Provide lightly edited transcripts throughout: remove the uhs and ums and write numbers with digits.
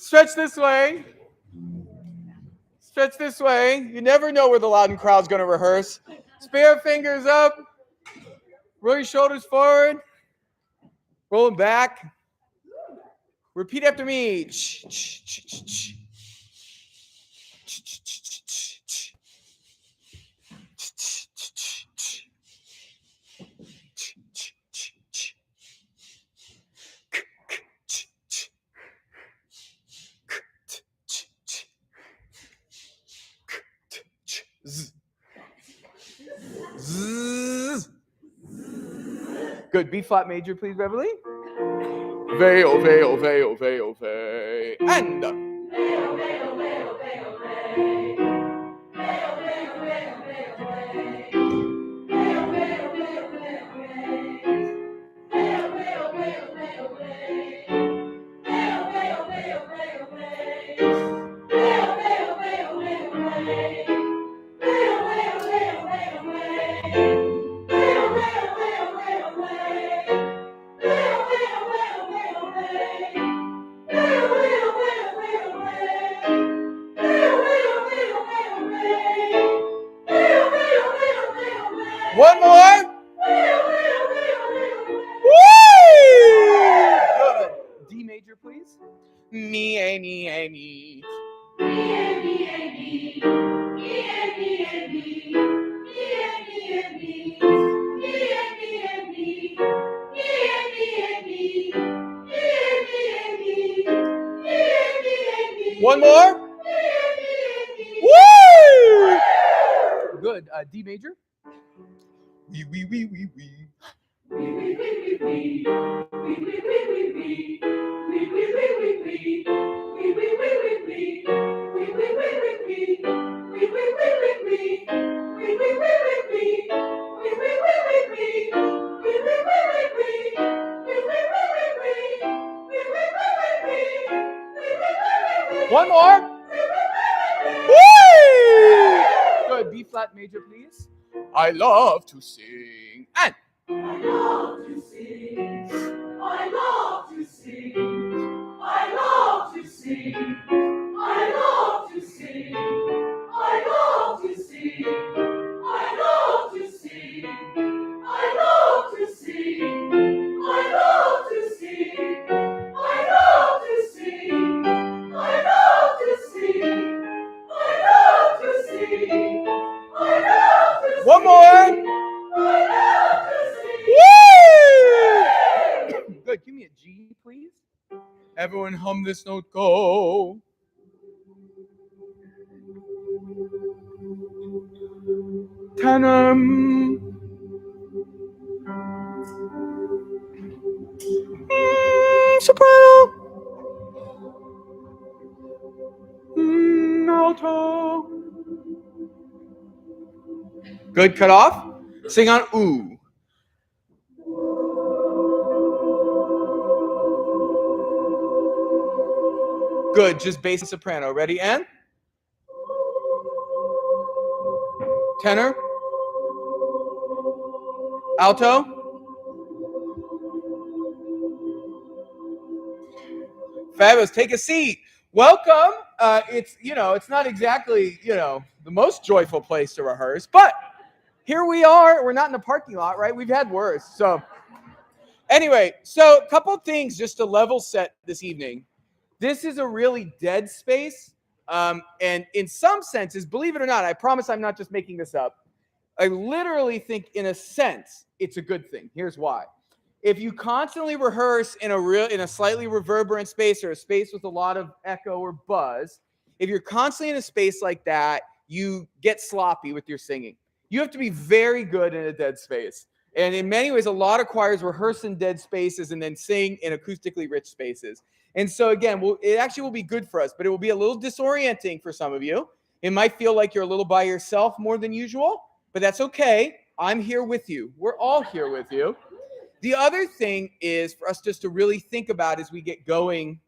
Stretch this way. Stretch this way. You never know where the Loudon crowd's going to rehearse. Spare fingers up. Roll your shoulders forward. Roll them back. Repeat after me. Good. B flat major, please, Beverly. Veil, veil, veil, veil, veil. And. One more. Woo! Good. D major, please. Me, a, me, a, me. One more. Woo! Good. D major. Wee, wee, wee, wee, wee. One more. Woo! Good. B flat major, please. I love to sing. And. I love to sing. I love to sing. I love to sing. I love to sing. I love to sing. I love to sing. I love to sing. I love to sing. I love to sing. I love to sing. I love to sing. I love to sing. One more. Woo! Good. Give me a G, please. Everyone hum this note. Go. Tenor. Soprano. Alto. Good. Cut off. Sing on ooh. Good. Just bass and soprano. Ready? And? Tenor. Alto. Fabulous. Take a seat. Welcome. It's not exactly, the most joyful place to rehearse, but here we are. We're not in a parking lot, right? We've had worse. So anyway, a couple things just to level set this evening. This is a really dead space. And in some senses, believe it or not, I promise I'm not just making this up. I literally think in a sense, it's a good thing. Here's why. If you constantly rehearse in a slightly reverberant space or a space with a lot of echo or buzz, if you're constantly in a space like that, you get sloppy with your singing. You have to be very good in a dead space. And in many ways, a lot of choirs rehearse in dead spaces and then sing in acoustically rich spaces. And so again, it actually will be good for us, but it will be a little disorienting for some of you. It might feel like you're a little by yourself more than usual, but that's okay. I'm here with you. We're all here with you. The other thing is for us just to really think about as we get going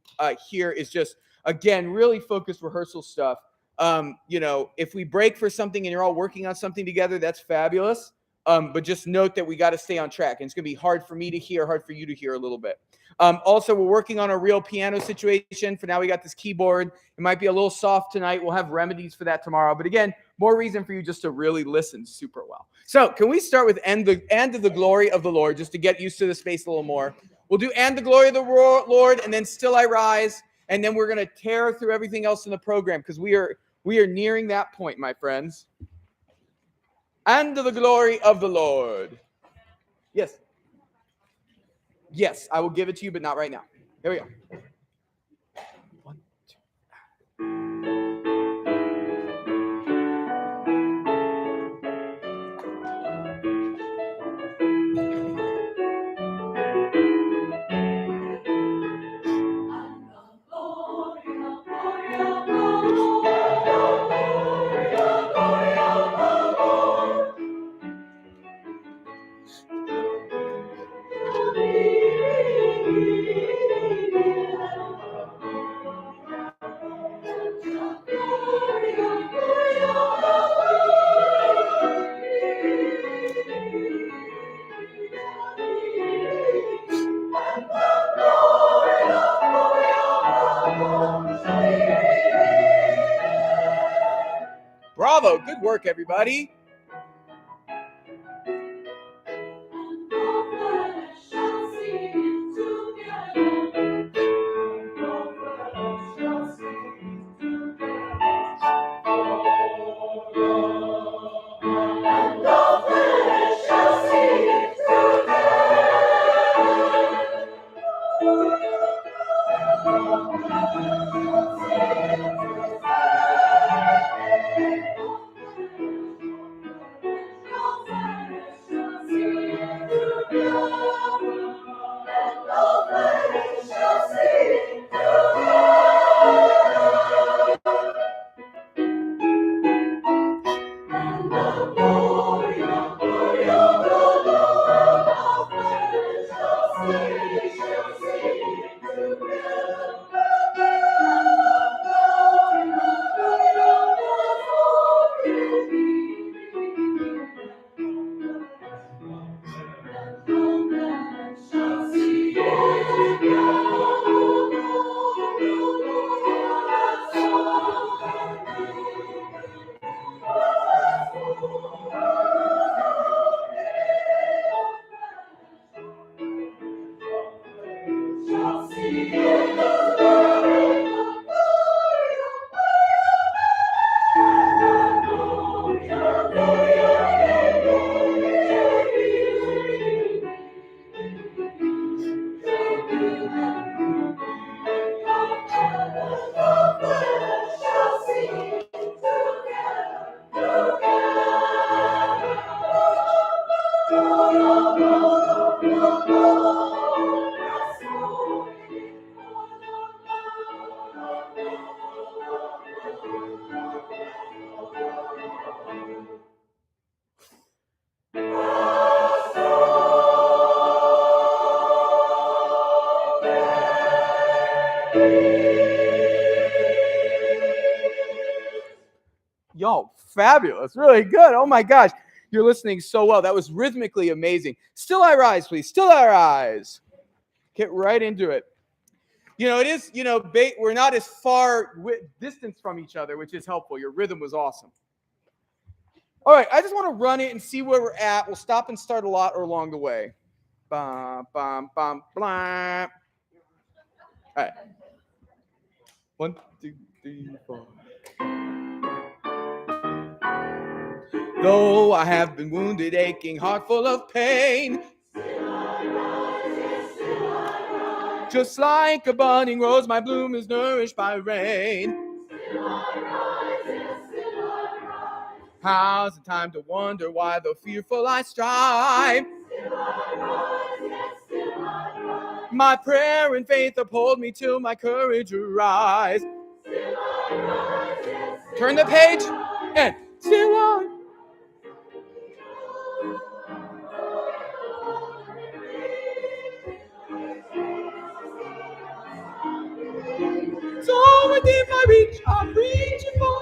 here is just, again, really focused rehearsal stuff. If we break for something and you're all working on something together, that's fabulous. But just note that we got to stay on track. And it's going to be hard for me to hear, hard for you to hear a little bit. Also, we're working on a real piano situation. For now, we got this keyboard. It might be a little soft tonight. We'll have remedies for that tomorrow. But again, more reason for you just to really listen super well. So can we start with and of the glory of the Lord, just to get used to the space a little more. We'll do and the glory of the Lord, and then Still I Rise. And then we're going to tear through everything else in the program, because we are nearing that point, my friends. And to the glory of the Lord. Yes. Yes, I will give it to you, but not right now. Here we go. 1, 2. Bravo, good work, everybody. Yo, fabulous. Really good. Oh my gosh. You're listening so well. That was rhythmically amazing. Still I Rise, please. Still I Rise. Get right into it. It is, we're not as far distance from each other, which is helpful. Your rhythm was awesome. All right, I just want to run it and see where we're at. We'll stop and start a lot or along the way. Bum, bum, bum, blah. All right. 1, 2, 3, 4. Though I have been wounded, aching, heart full of pain, just like a budding rose, my bloom is nourished by rain. How's the time to wonder why, though fearful, I strive? My prayer and faith uphold me till my courage arise. Turn the page and still on. It's all within my reach, I'm reaching for.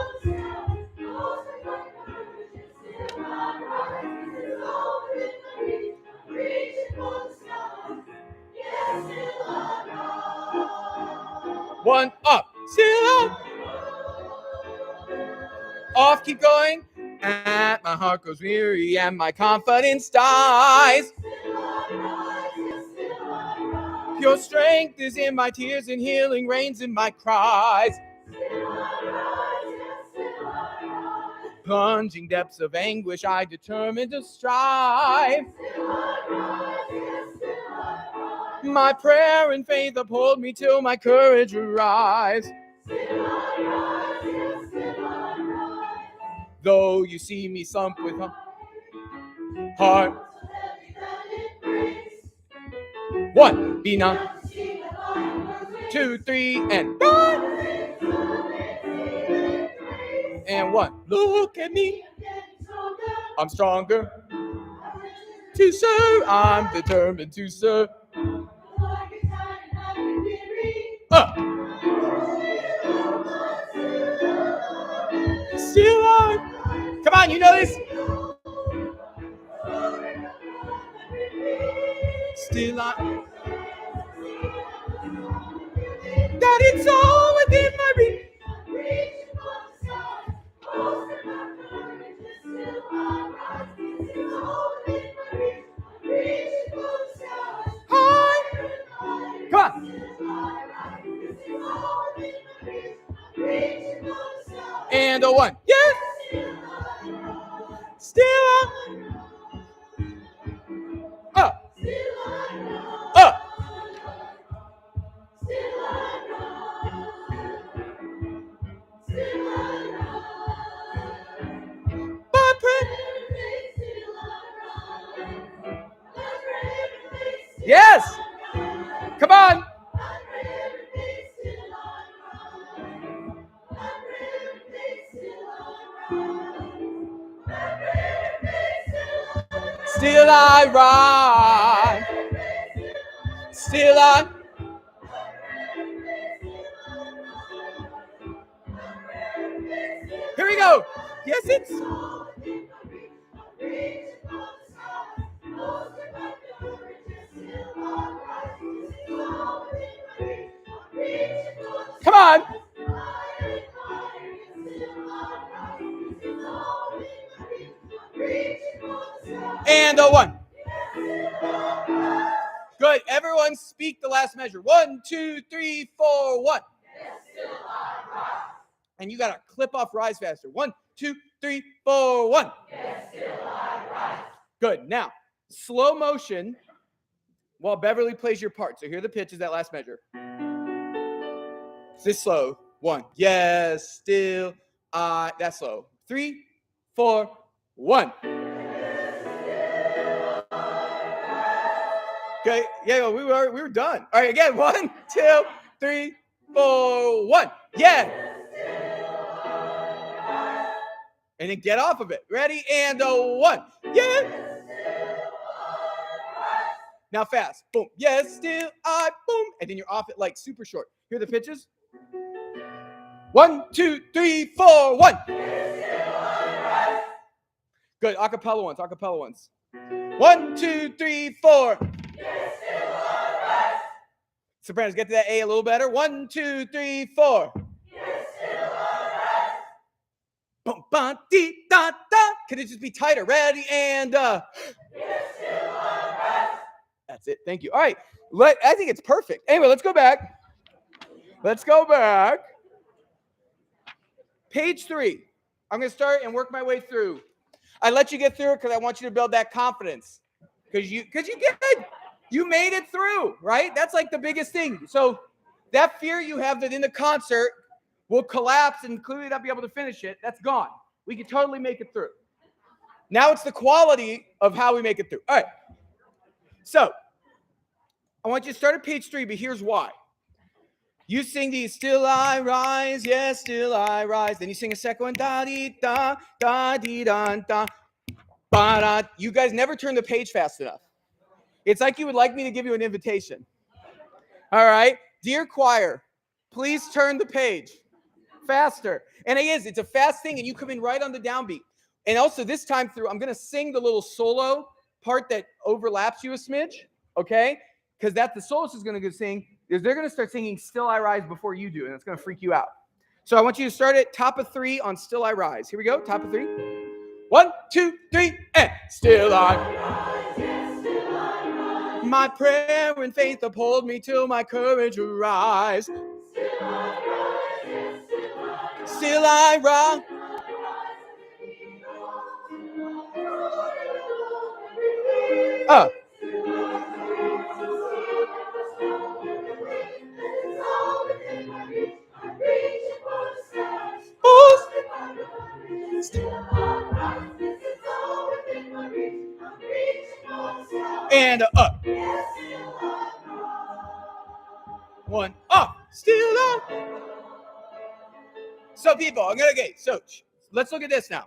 1 up, still up. Off, keep going. And my heart grows weary and my confidence dies. Pure strength is in my tears and healing reigns in my cries. Plunging depths of anguish, I determined to strive. My prayer and faith uphold me till my courage arrives. Though you see me sunk with heart. 1, be not. 2, 3, and 4. And 1, look at me. I'm stronger to serve. I'm determined to serve. Still on. Come on, you know this. Still on. That it's all within my reach. High. Come on. And a 1. Yes. Still up. Up. Up. Yes. Come on. Still I rise. Still I. Here we go. Yes, it's. Come on. And a 1. Good. Everyone speak the last measure. 1, 2, 3, 4, 1. And you got to clip off rise faster. 1, 2, 3, 4, 1. Good. Now, slow motion while Beverly plays your part. So here the pitch is that last measure. This slow. 1. Yes, still, I. That's slow. 3, 4, 1. Okay. Yeah, we were done. All right, again. 1, 2, 3, 4, 1. Yeah. And then get off of it. Ready? And a 1. Yeah. Now fast. Boom. Yes, still I. Boom. And then you're off it like super short. Hear the pitches? 1, 2, 3, 4, 1. Good. Acapella ones. Acapella ones. 1, 2, 3, 4. Sopranos, get to that A a little better. 1, 2, 3, 4. Boom, ba, dee, da, da. Could it just be tighter? Ready? And that's it. Thank you. All right. I think it's perfect. Anyway, let's go back. Page 3. I'm going to start and work my way through. I let you get through it because I want you to build that confidence. Because you did. You made it through, right? That's like the biggest thing. So that fear you have that in the concert will collapse and clearly not be able to finish it, that's gone. We can totally make it through. Now it's the quality of how we make it through. All right. So I want you to start at page 3, but here's why. You sing the still I rise, yes, still I rise. Then you sing a second one, da-dee-da, da-dee-da-da, ba-da. You guys never turn the page fast enough. It's like you would like me to give you an invitation. All right? Dear choir, please turn the page faster. And it's a fast thing, and you come in right on the downbeat. And also this time through, I'm going to sing the little solo part that overlaps you a smidge, okay? because that the soloist is going to sing, is they're going to start singing Still I Rise before you do, and it's going to freak you out. So I want you to start at top of 3 on Still I Rise. Here we go, top of 3. 1, 2, 3, and still I rise, yes, still I rise. My prayer and faith uphold me till my courage arise. Still I rise, yes, still I rise. And up. 1 up. Still up. So people, I'm gonna get so let's look at this now.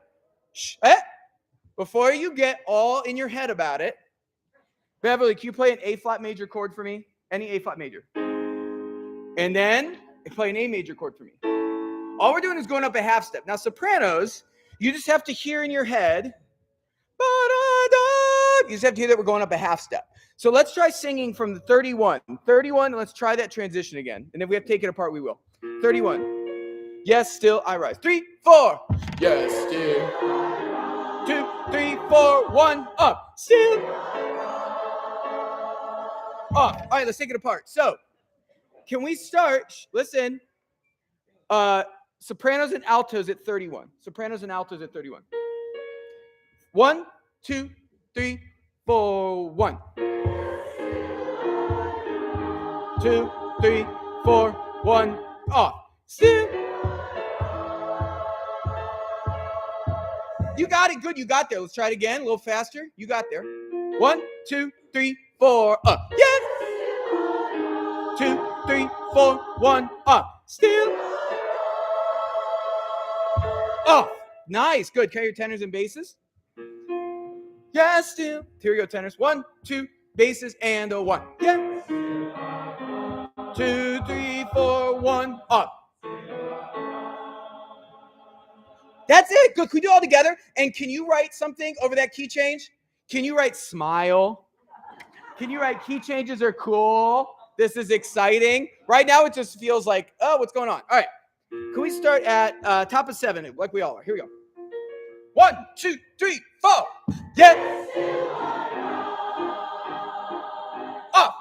Before you get all in your head about it, Beverly, can you play an A flat major chord for me? Any A flat major. And then play an A major chord for me. All we're doing is going up a half step. Now, sopranos, you just have to hear in your head. You just have to hear that we're going up a half step. So let's try singing from the 31. 31, let's try that transition again. And if we have to take it apart, we will. 31. Yes, still I rise. 3, 4. Yes, still. 2, 3, 4, 1, up. Still. Up. All right, let's take it apart. So, can we start? Listen. Sopranos and altos at 31. Sopranos and altos at 31. 1, 2, 3, 4, 1. 2, 3, 4, 1. Off. Still. You got it. Good. You got there. Let's try it again. A little faster. You got there. 1, 2, 3, 4. Up. Yes. 2, 3, 4, 1. Up. Still. Off. Nice. Good. Carry your tenors and basses. Yes. Still. Here we go. Tenors. 1, 2, basses, and a 1. Yes. 2, 3, 4, 1. Up. That's it. Good. Can we do it all together? And can you write something over that key change? Can you write smile? Can you write key changes are cool? This is exciting. Right now, it just feels like, oh, what's going on? All right. Can we start at top of 7, like we all are? Here we go. 1, 2, 3, 4. Yes. Up.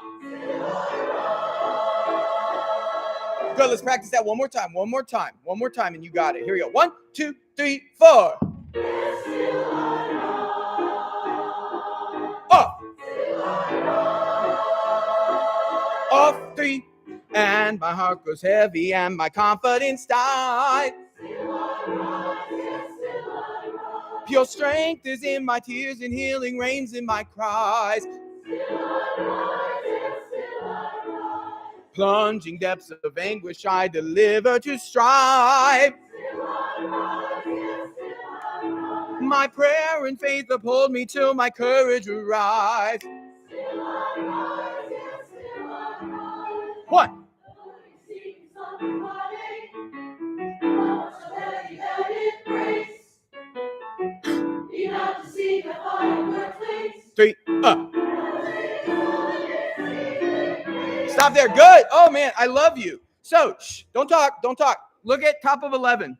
Good. Let's practice that one more time. One more time, and you got it. Here we go. 1, 2, 3, 4. Up. Off 3. And my heart grows heavy and my confidence dies. Pure strength is in my tears and healing reigns in my cries. Plunging depths of anguish I deliver to strive. My prayer and faith uphold me till my courage arrives. 1. Three. Stop there. Good. Oh man, I love you. So, don't talk. Look at top of 11.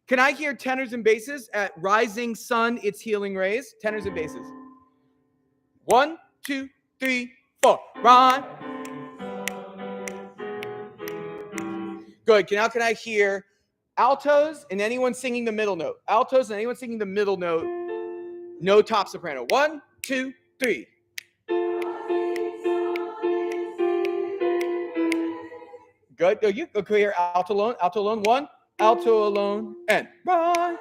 Can I hear tenors and basses at Rising Sun, Its Healing Rays? Tenors and basses. 1, 2, 3, 4. Ron. Good. Now can I hear altos and anyone singing the middle note? Altos and anyone singing the middle note. No top soprano. 1, 2, 3. Good. You go clear alto alone. Alto alone. 1. Alto alone. And rise.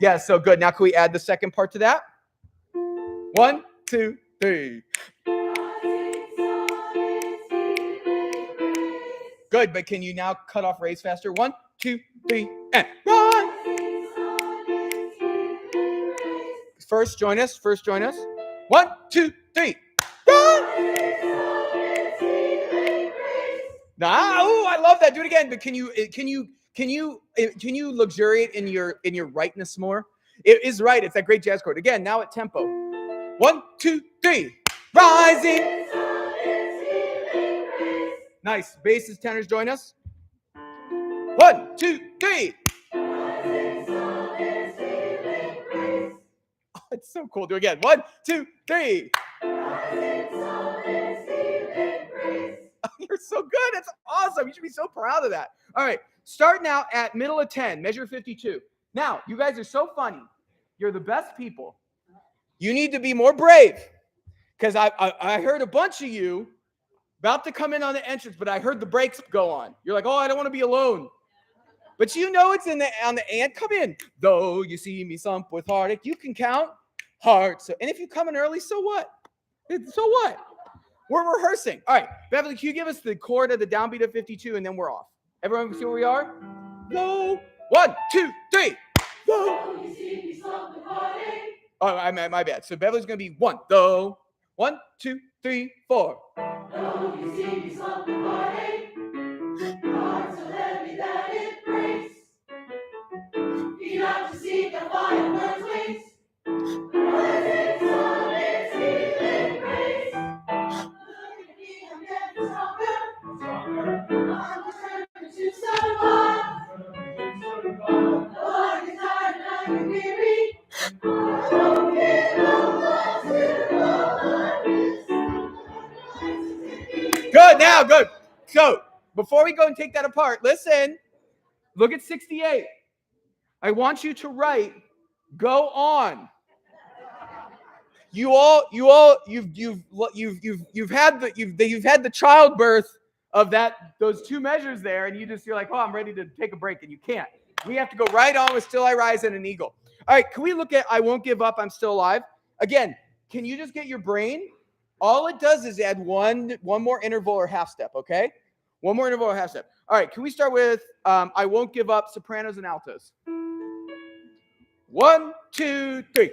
Yeah, so good. Now can we add the second part to that? 1, 2, 3. Good, but can you now cut off raise faster? 1, 2, 3, and rise. First, join us. 1, 2, 3. Rise. I love that. Do it again. But can you luxuriate in your rightness more? It is right. It's that great jazz chord. Again, now at tempo. 1, 2, 3. Rising. Nice. Basses, tenors, join us. 1, 2, 3. Oh, it's so cool. Do it again. 1, 2, 3. You're so good. It's awesome. You should be so proud of that. All right. Start now at middle of 10, measure 52. Now, you guys are so funny. You're the best people. You need to be more brave, because I heard a bunch of you about to come in on the entrance, but I heard the brakes go on. You're like, oh, I don't want to be alone. But you know it's on the and. Come in. Though you see me slump with heartache, you can count hearts. And if you come in early, so what? So what? We're rehearsing. All right, Beverly, can you give us the chord of the downbeat of 52, and then we're off. Everyone see where we are? Though. 1, 2, 3. Though you see me slump with heartache. Oh, my bad. So Beverly's going to be 1. Though. 1, 2, 3, 4. Though you see me slump with heartache, heart so heavy that it breaks. Feet up to seek a firebird's wings. Rising sun is healing grace. Look at me, I'm getting stronger. I'm returning to survive. Though I get tired and I get weary, I won't give up until all Good. Now, good. So, before we go and take that apart, listen. Look at 68. I want you to write, go on. You've had the childbirth of those two measures there, and you're like, oh, I'm ready to take a break, and you can't. We have to go right on with Still I Rise and an Eagle. All right, can we look at I Won't Give Up, I'm Still Alive? Again, can you just get your brain? All it does is add one more interval or half step, okay? One more interval or half step. All right, can we start with I Won't Give Up, sopranos and altos? 1, 2, 3.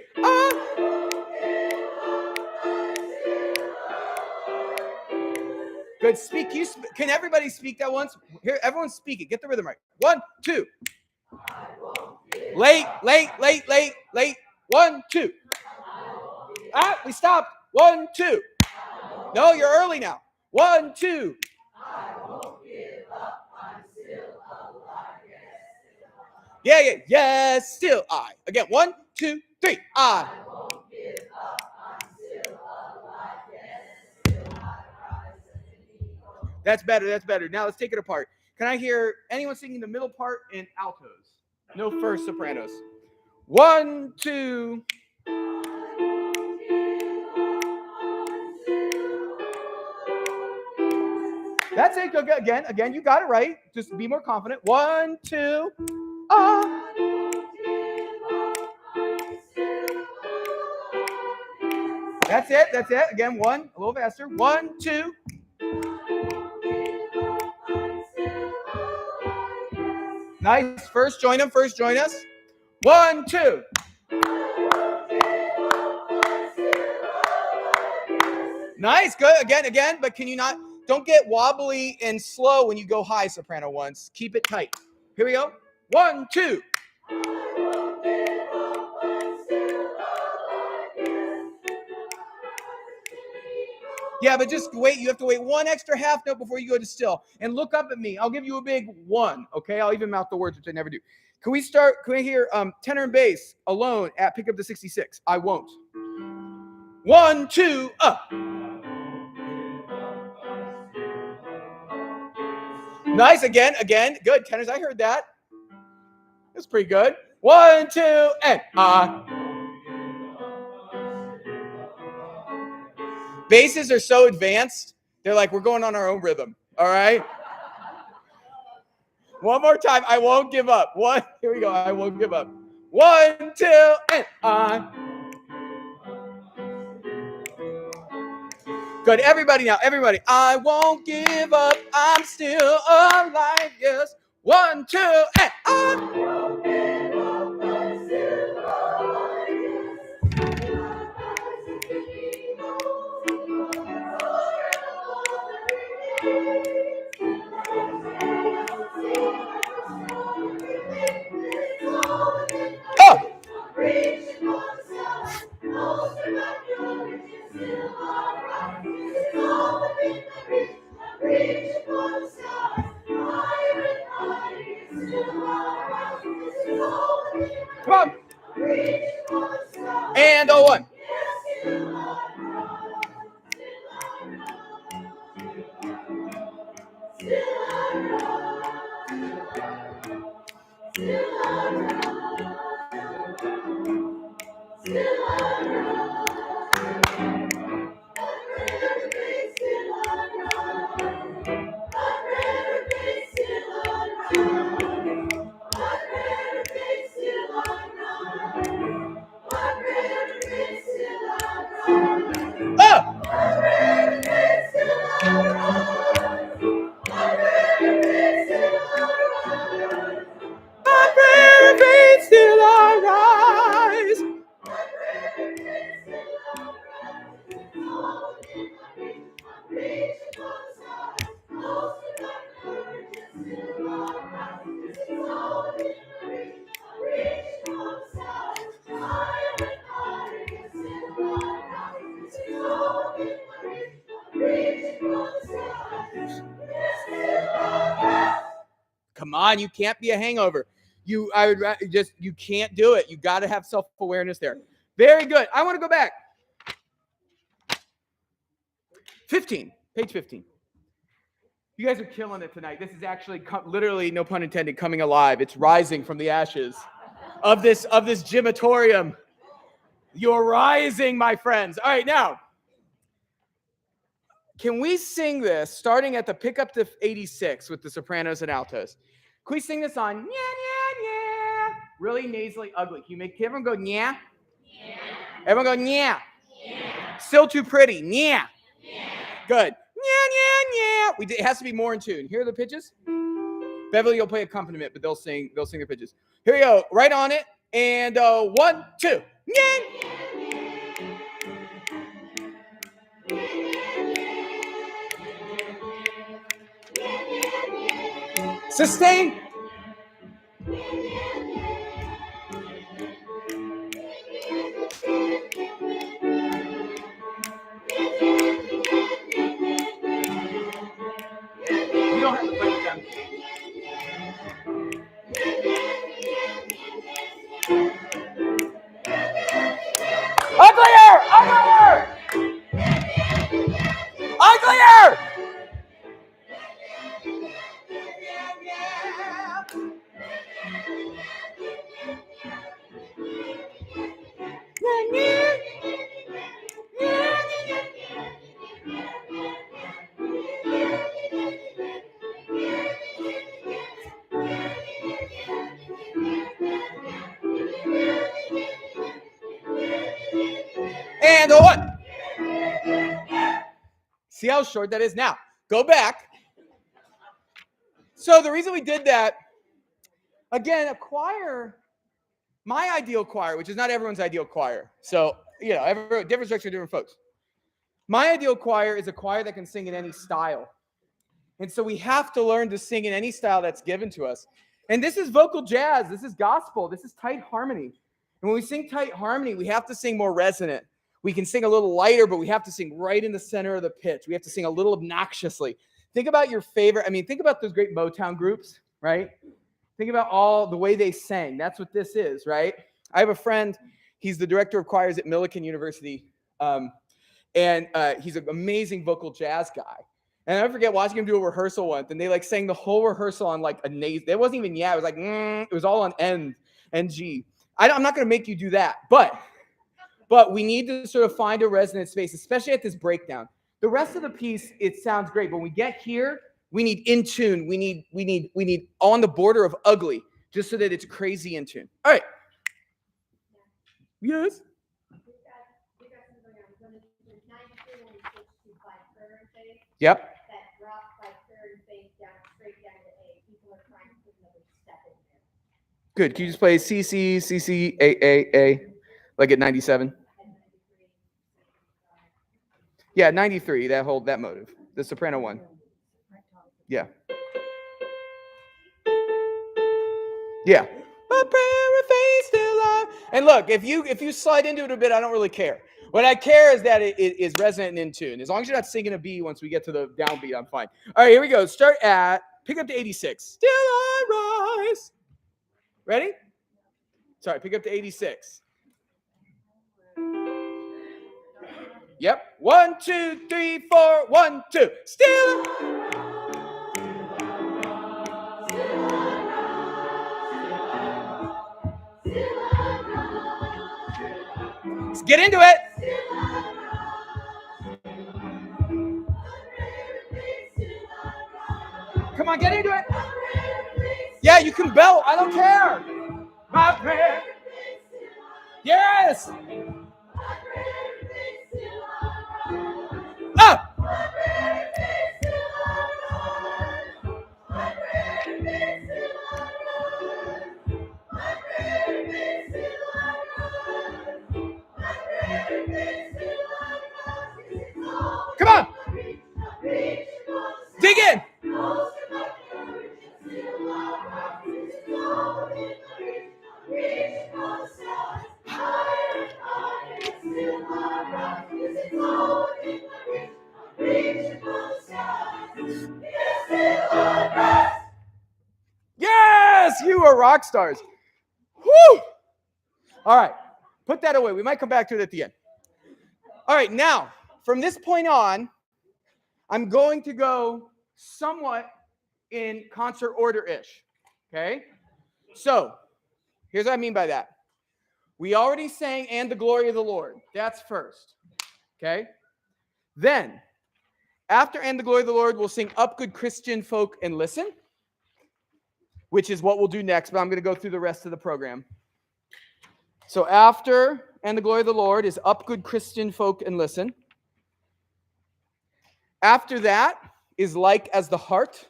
Good. Speak. Can everybody speak that once? Here, everyone speak it. Get the rhythm right. 1, 2. Late. 1, 2. We stopped. 1, 2. No, you're early now. 1, 2. Yeah. Yes, still I. Again, 1, 2, 3. I. That's better. Now let's take it apart. Can I hear anyone singing the middle part in altos? No first sopranos. 1, 2. That's it. Again, you got it right. Just be more confident. 1, 2. That's it. Again, 1. A little faster. 1, 2. Nice. First join us. 1, 2. Nice. Good. Again. But can you not? Don't get wobbly and slow when you go high soprano once. Keep it tight. Here we go. 1, 2. Yeah, but just wait. You have to wait one extra half note before you go to still. And look up at me. I'll give you a big 1. Okay. I'll even mouth the words, which I never do. Can we hear tenor and bass alone at pick up the 66? I won't. 1, 2, Nice. Again. Good. Tenors, I heard that. That's pretty good. 1, 2, and Basses are so advanced. They're like, we're going on our own rhythm. All right. One more time. I won't give up. 1. Here we go. I won't give up. 1, 2, and Good. Everybody now. Everybody. I won't give up. I'm still alive. Yes. 1, 2, and won't give up. I'm still alive. all one. Oh! My prayer remains till I rise. Come on, you can't be a hangover. You can't do it. You got to have self-awareness there. Very good. I want to go back. 15, page 15. You guys are killing it tonight. This is actually literally, no pun intended, coming alive. It's rising from the ashes of this gymatorium. You're rising, my friends. All right, now, can we sing this starting at the pickup to 86 with the sopranos and altos? Can we sing this on, yeah, yeah, yeah, really nasally ugly? Can everyone go, yeah? Yeah. Everyone go, yeah. Yeah. Still too pretty, yeah. Yeah. Good. Yeah, yeah, yeah. It has to be more in tune. Here are the pitches. Beverly will play accompaniment, but they'll sing the pitches. Here we go. Right on it. And 1, 2. Yeah. Sustain. You don't have to break it down. Uglier! Uglier! Uglier! And a 1. See how short that is? Now, go back. So the reason we did that, again, a choir, my ideal choir, which is not everyone's ideal choir. So, different structure, different folks. My ideal choir is a choir that can sing in any style. And so we have to learn to sing in any style that's given to us. And this is vocal jazz. This is gospel. This is tight harmony. And when we sing tight harmony, we have to sing more resonant. We can sing a little lighter, but we have to sing right in the center of the pitch. We have to sing a little obnoxiously. Think about your favorite. Think about those great Motown groups, right? Think about all the way they sang. That's what this is, right? I have a friend. He's the director of choirs at Millikan University. And he's an amazing vocal jazz guy. And I never forget watching him do a rehearsal once, and they sang the whole rehearsal on like a nasal. It wasn't even it was like it was all on NG. I'm not going to make you do that, but we need to sort of find a resonant space, especially at this breakdown. The rest of the piece, it sounds great, but when we get here, we need in tune. We need on the border of ugly, just so that it's crazy in tune. All right. Yes. Yep. That drop by third bass down straight down to A. People are trying to put another step in there. Good. Can you just play C, C, C, C, A, A, A, like at 97? Yeah, 93. That motive. The soprano one. Yeah. Yeah. And look, if you slide into it a bit, I don't really care. What I care is that it is resonant and in tune. As long as you're not singing a B once we get to the downbeat, I'm fine. All right, here we go. Start at, pick up to 86. Still I rise. Ready? Sorry, pick up to 86. Yep. 1, 2, 3, 4. 1, 2. Still. Let's get into it. Come on, get into it. Yeah, you can belt. I don't care. My prayer. Yes. Up. Come on. Dig in. Yes, you are rock stars. Woo! All right, put that away. We might come back to it at the end. All right, now, from this point on, I'm going to go somewhat in concert order-ish, okay? So, here's what I mean by that. We already sang "And the Glory of the Lord." That's first, okay? Then, after "And the Glory of the Lord," we'll sing "Up Good Christian Folk and Listen," which is what we'll do next, but I'm going to go through the rest of the program. So after "And the Glory of the Lord" is "Up Good Christian Folk and Listen." After that is "Like as the Heart."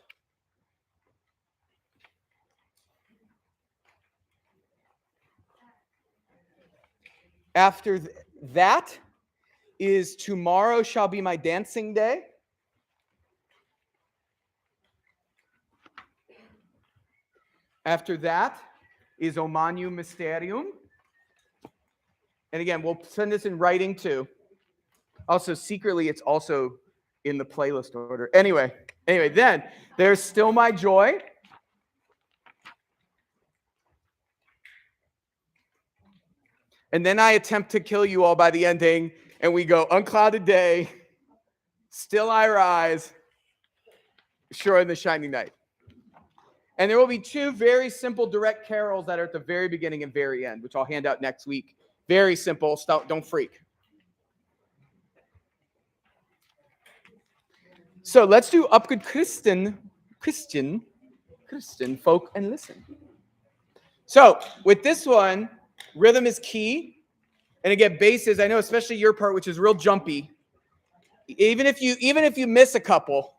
After that is "Tomorrow Shall Be My Dancing Day." After that is "O Magnum Mysterium." And again, we'll send this in writing too. Also, secretly, it's also in the playlist order. Anyway, then there's "Still My Joy." And then I attempt to kill you all by the ending, and we go "Unclouded Day," "Still I Rise," "Sure in the Shining Night." And there will be two very simple direct carols that are at the very beginning and very end, which I'll hand out next week. Very simple. Don't freak. So let's do "Up Good Christian Folk and Listen." So with this one, rhythm is key. And again, bass is, I know, especially your part, which is real jumpy. Even if you miss a couple,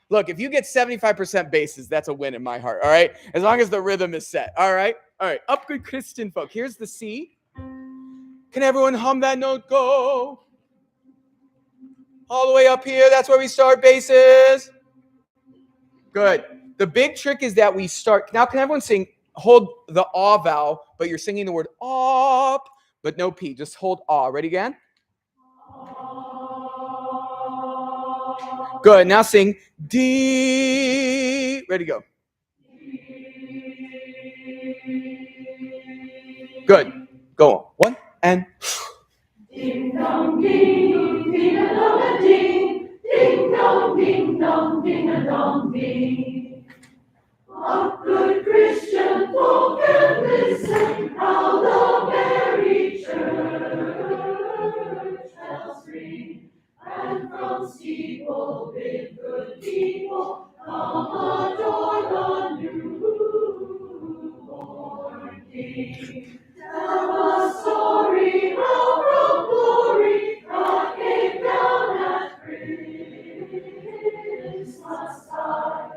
look, if you get 75% basses, that's a win in my heart. All right, as long as the rhythm is set. All right. "Up Good Christian Folk." Here's the C. Can everyone hum that note? Go all the way up here. That's where we start basses. Good. The big trick is that we start now. Can everyone sing? Hold the "ah" vowel, but you're singing the word "up," but no P. Just hold "ah." Ready again? Good. Now sing D. Ready, go. Good. Go on. 1 and. Ding dong ding, ding a dong a ding, ding dong ding dong, ding a dong ding. Up good Christian folk and listen, how the merry church bells ring, and from steeple bid good people come adore the newborn King. Tell the story how from glory God came down at Christmas time,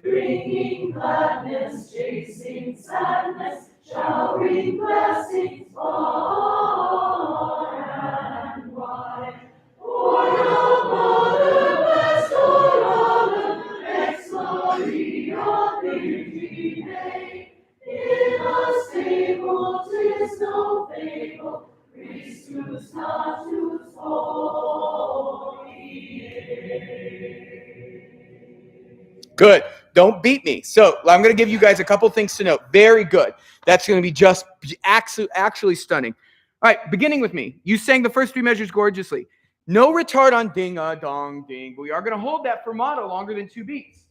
bringing gladness, chasing sadness, showering blessings far and wide. For the Mother blessed Autumn, ex Maria Virgine, in a stable 'tis no fable, Christus natus Good. Don't beat me. So I'm going to give you guys a couple things to note. Very good. That's going to be just actually stunning. All right, beginning with me. You sang the first three measures gorgeously. No retard on ding a dong ding. But we are going to hold that fermato longer than 2 beats.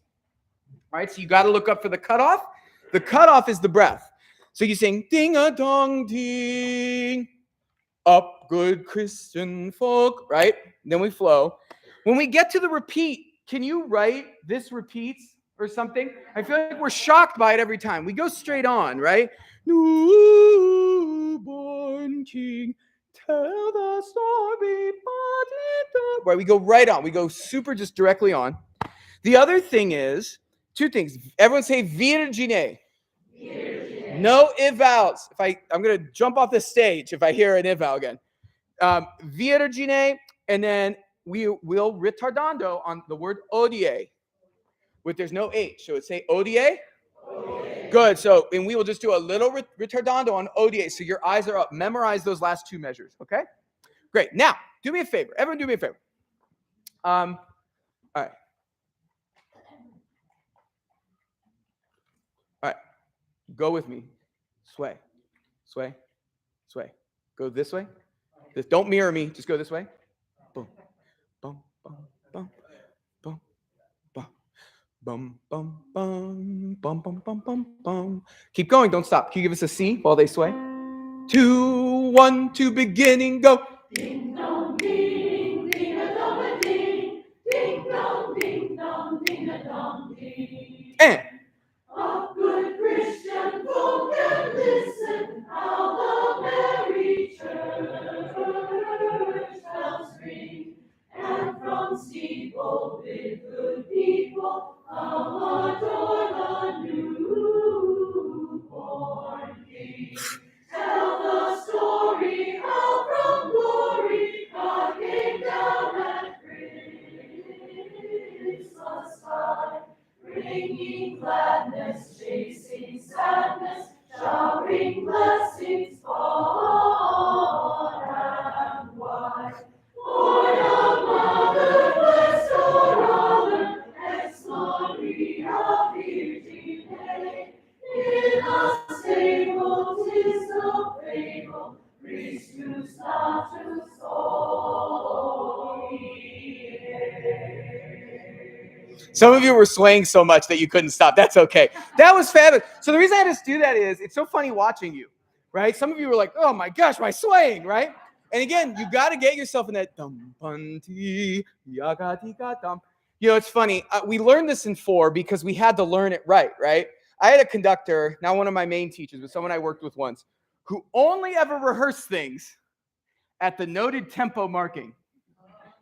All right, so you got to look up for the cutoff. The cutoff is the breath. So you sing ding a dong ding, up good Christian folk, right? Then we flow. When we get to the repeat, can you write this repeats or something? I feel like we're shocked by it every time. We go straight on, right? Newborn King, tell the story. Right, we go right on. We go super just directly on. The other thing is, 2 things. Everyone say Virgine. No if vowels. I'm going to jump off the stage if I hear an if vowel again. Virgine, and then we will retardando on the word odie. There's no H. So it's say odie. Good. So, and we will just do a little retardando on odie. So your eyes are up. Memorize those last 2 measures. Okay? Great. Now, do me a favor. Everyone do me a favor. All right. All right. Go with me. Sway. Sway. Sway. Go this way. Don't mirror me. Just go this way. Boom. Bum, bum, bum, bum, bum. Bum, bum, bum, bum, bum, bum, bum, bum. Keep going. Don't stop. Can you give us a C while they sway? 2, 1, 2, beginning, go. Ding dong ding, ding a dong a ding, ding dong ding dong, ding a dong ding. And A good Christian folk can listen how the merry church bells ring, and from steeple bid good people come adore the newborn King. Tell the story how from glory God came down at Christmas time, bringing gladness, chasing sadness, showering blessings far and wide. Lord of Mother, blessed or other, ex Maria Virgine, in a stable 'tis no fable, Christus natus soli. some of you were swaying so much that you couldn't stop. That's okay. That was fabulous. So the reason I had to do that is it's so funny watching you, right? Some of you were like, oh my gosh, my swaying, right? And again, you got to get yourself in that dum bunti yagati dum. You know, it's funny. We learned this in 4 because we had to learn it right? I had a conductor, not one of my main teachers, but someone I worked with once, who only ever rehearsed things at the noted tempo marking.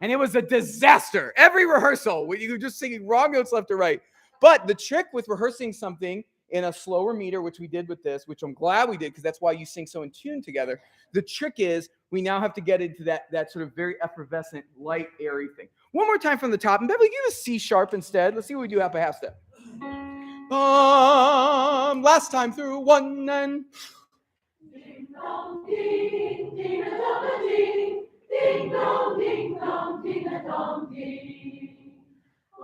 And it was a disaster. Every rehearsal, you were just singing wrong notes left or right. But the trick with rehearsing something in a slower meter, which we did with this, which I'm glad we did because that's why you sing so in tune together. The trick is we now have to get into that sort of very effervescent, light, airy thing. One more time from the top. And Beverly, give us C sharp instead. Let's see what we do half a half step. Last time through 1 and... Ding dong ding, ding a dong a ding, ding dong ding dong, ding a dong ding.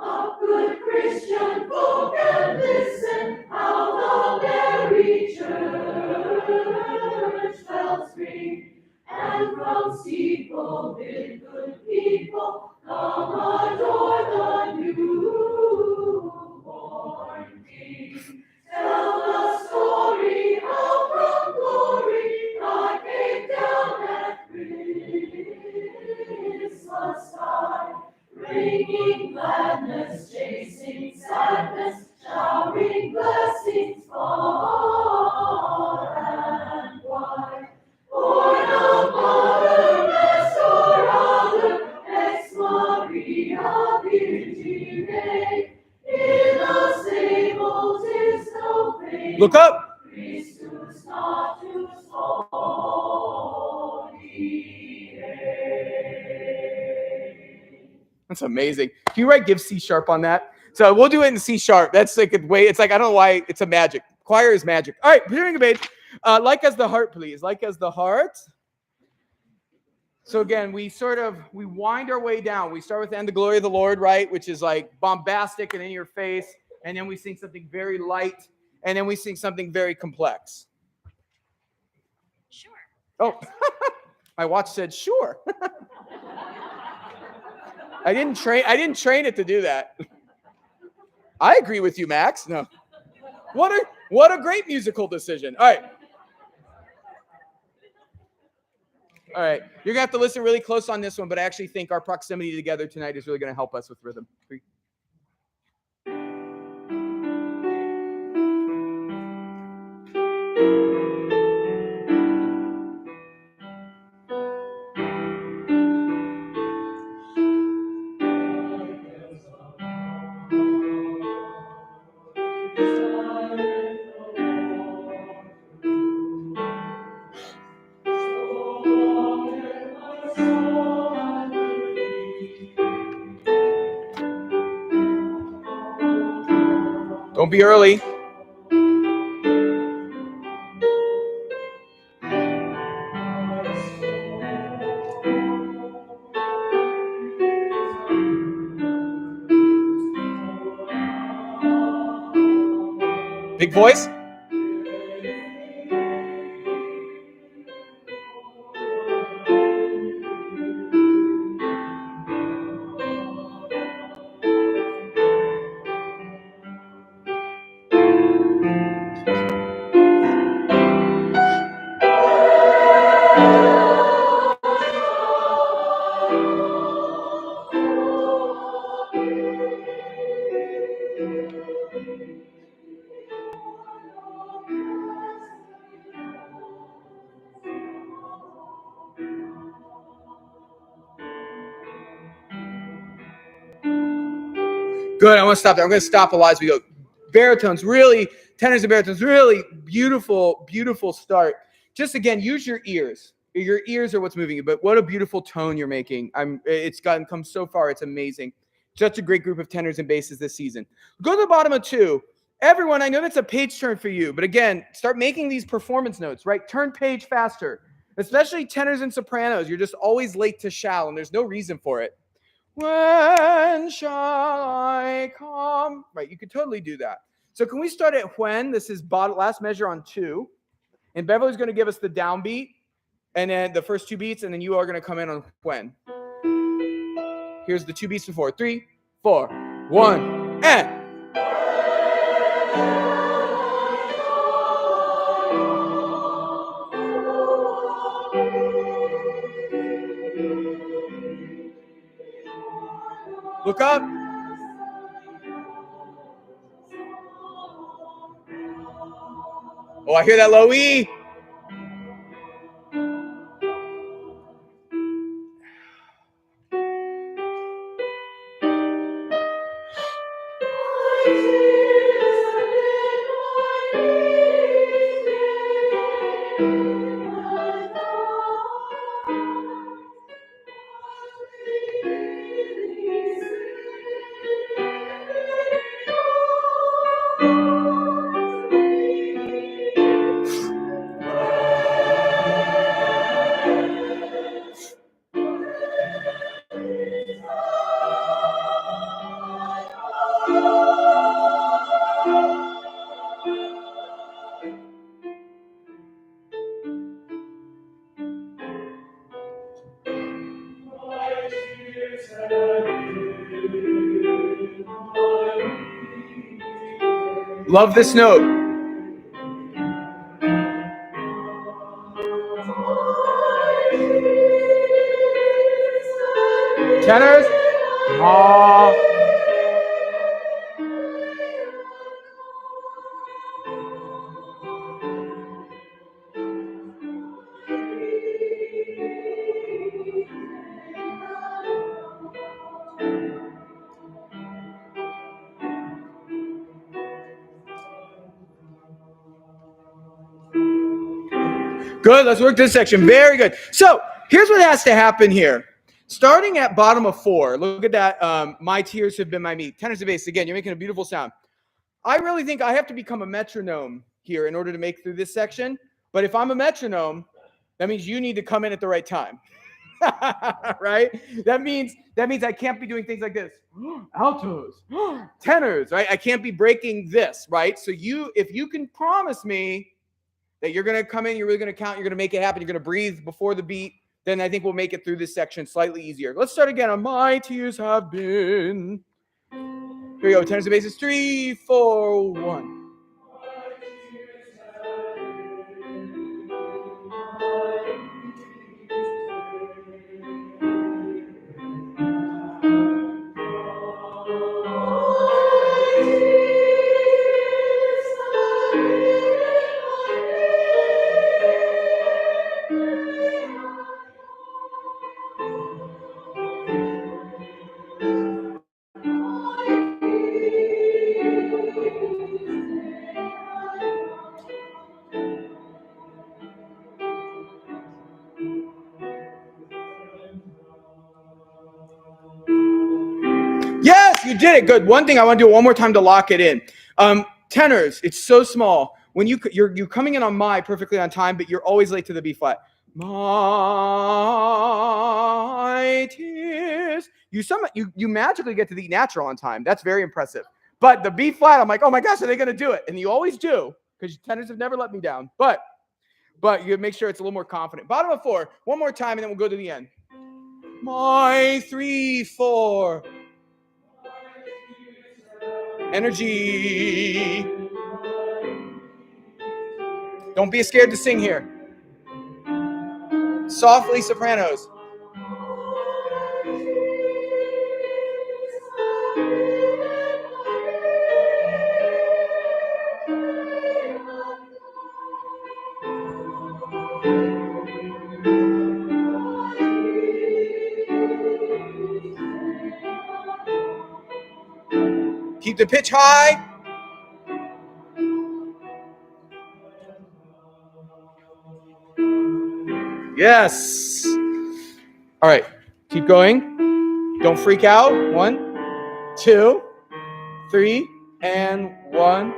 A good Christian folk can listen how the merry church bells ring, and from steeple bid good people come adore the newborn King. Tell the story how from glory God came down at Christmas time, bringing gladness, chasing sadness, showering blessings far and wide. Born of Mother, blessed or other, ex Maria Virgine, in a stable 'tis no fable. Look up. Christus natus soli. That's amazing. Can you write give C sharp on that? So we'll do it in C sharp. That's like a way. It's like, I don't know why it's a magic. Choir is magic. All right, hearing a babe. Like as the heart, please. Like as the heart. So again, we wind our way down. We start with "And the Glory of the Lord," right? Which is like bombastic and in your face. And then we sing something very light. And then we sing something very complex. Sure. Oh, my watch said sure. I didn't train it to do that. I agree with you, Max. No. What a great musical decision. All right. All right. You're going to have to listen really close on this one, but I actually think our proximity together tonight is really going to help us with rhythm. Don't be early. Big voice. Good. I want to stop there. I'm going to stop a lot as we go. Baritones, really, tenors and baritones, really beautiful, beautiful start. Just again, use your ears. Your ears are what's moving you, but what a beautiful tone you're making. It's come so far. It's amazing. Such a great group of tenors and basses this season. Go to the bottom of 2. Everyone, I know that's a page turn for you, but again, start making these performance notes, right? Turn page faster, especially tenors and sopranos. You're just always late to shall, and there's no reason for it. When shall I come? Right, you could totally do that. So can we start at when? This is last measure on 2. And Beverly's going to give us the downbeat, and then the first 2 beats, and then you are going to come in on when. Here's the 2 beats before. 3, 4, 1, and. Look up. Oh, I hear that low E. Love this note. Tenors. Good. Let's work this section. Very good. So here's what has to happen here. Starting at bottom of 4, look at that. My tears have been my meat. Tenors and bass. Again, you're making a beautiful sound. I really think I have to become a metronome here in order to make through this section. But if I'm a metronome, that means you need to come in at the right time. Right? That means I can't be doing things like this. Altos, tenors, right? I can't be breaking this, right? So if you can promise me that you're going to come in, you're really going to count, you're going to make it happen, you're going to breathe before the beat, then I think we'll make it through this section slightly easier. Let's start again on My Tears Have Been. Here we go, tenors and basses, 3, 4, 1. Yes, you did it. Good. One thing I want to do one more time to lock it in. Tenors, it's so small. When you're coming in on my perfectly on time, but you're always late to the B flat. My tears. You magically get to the E natural on time. That's very impressive. But the B flat, I'm like, oh my gosh, are they going to do it? And you always do, because tenors have never let me down. But you make sure it's a little more confident. Bottom of 4, one more time, and then we'll go to the end. My 3, 4. Energy. Don't be scared to sing here. Softly, sopranos. Keep the pitch high. Yes. All right. Keep going. Don't freak out. 1, 2, 3, and 1.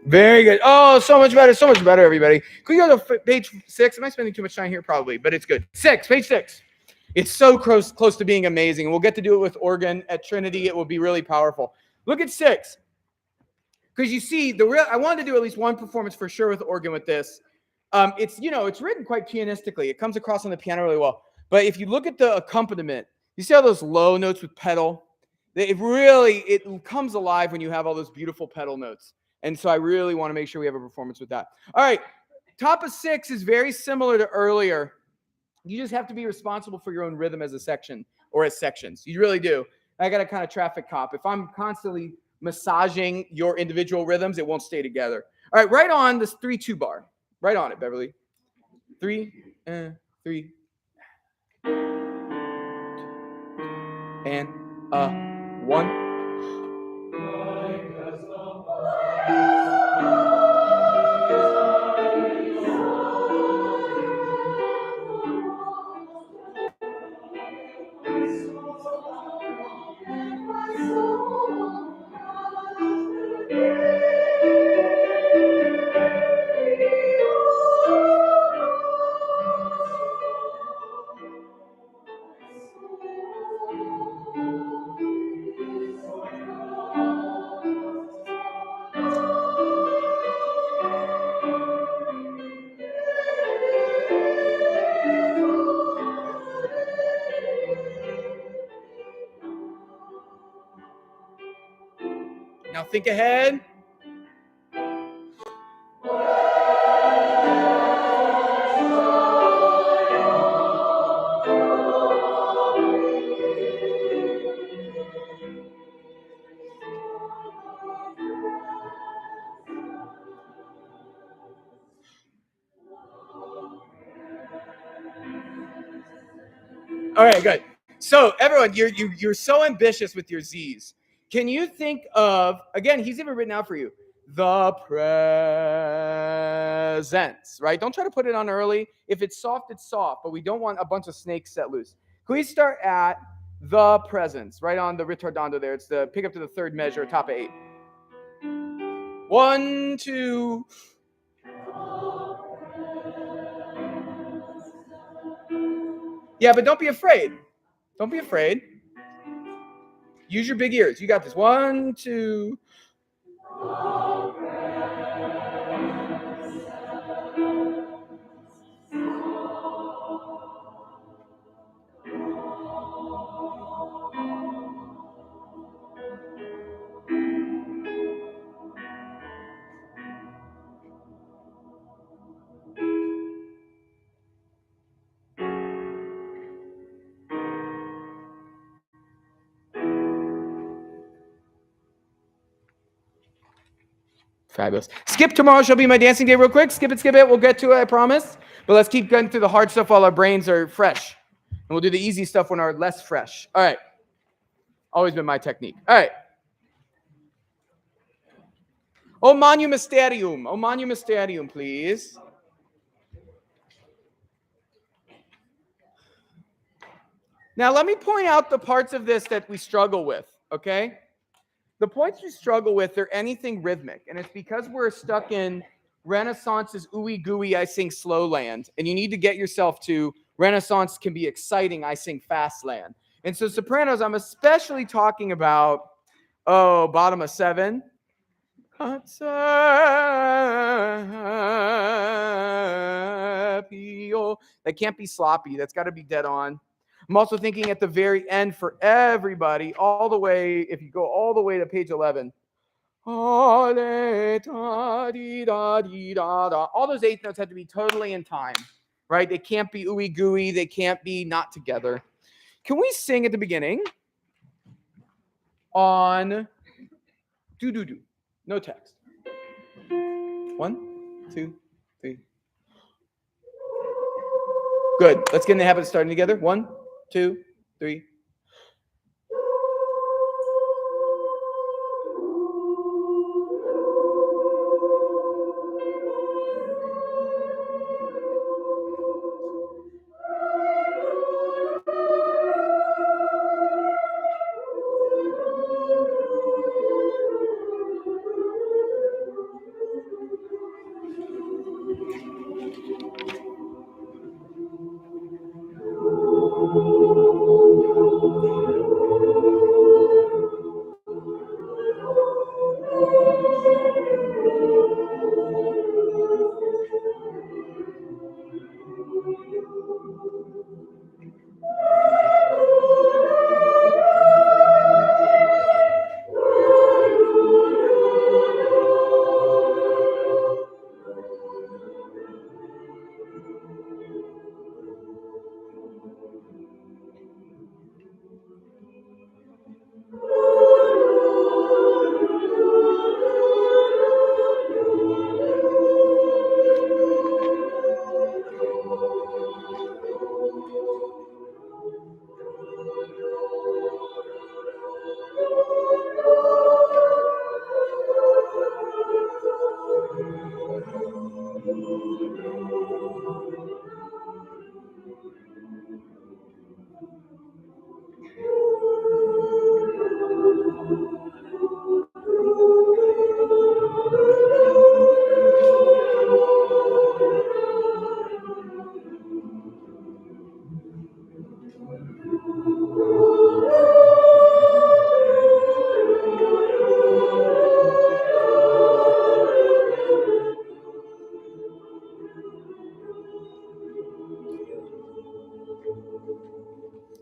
Very good. Oh, so much better, everybody. Can we go to page 6? Am I spending too much time here? Probably, but it's good. 6, page 6. It's so close to being amazing. We'll get to do it with organ at Trinity. It will be really powerful. Look at 6. Because you see, I wanted to do at least one performance for sure with organ with this. It's written quite pianistically. It comes across on the piano really well. But if you look at the accompaniment, you see all those low notes with pedal? It comes alive when you have all those beautiful pedal notes. And so I really want to make sure we have a performance with that. All right. Top of 6 is very similar to earlier. You just have to be responsible for your own rhythm as a section or as sections. You really do. I got a kind of traffic cop. If I'm constantly massaging your individual rhythms, it won't stay together. All right. Right on this 3-2 bar. Right on it, Beverly. 3, 3. And 1. think ahead. All right, good. So everyone, you're so ambitious with your Z's. Can you think of, again, he's even written out for you, the presents, right? Don't try to put it on early. If it's soft, but we don't want a bunch of snakes set loose. Can we start at the presents, right on the ritardando there? It's the pick up to the third measure, top of 8. 1, 2. Yeah, but don't be afraid. Don't be afraid. Use your big ears. You got this. 1, 2. Fabulous. Skip tomorrow shall be my dancing day real quick. Skip it. We'll get to it, I promise. But let's keep getting through the hard stuff while our brains are fresh. And we'll do the easy stuff when our less fresh. All right. Always been my technique. All right. O Manu Mysterium, please. Now, let me point out the parts of this that we struggle with, okay? The points we struggle with are anything rhythmic, and it's because we're stuck in Renaissance's ooey gooey, I sing slow land, and you need to get yourself to Renaissance can be exciting, I sing fast land. And so sopranos, I'm especially talking about, bottom of 7. That can't be sloppy. That's got to be dead on. I'm also thinking at the very end for everybody, all the way, if you go all the way to page 11. All those 8 notes have to be totally in time, right? They can't be ooey gooey. They can't be not together. Can we sing at the beginning on do? No text. 1, 2, 3. Good. Let's get in the habit of starting together. 1, 2, 3.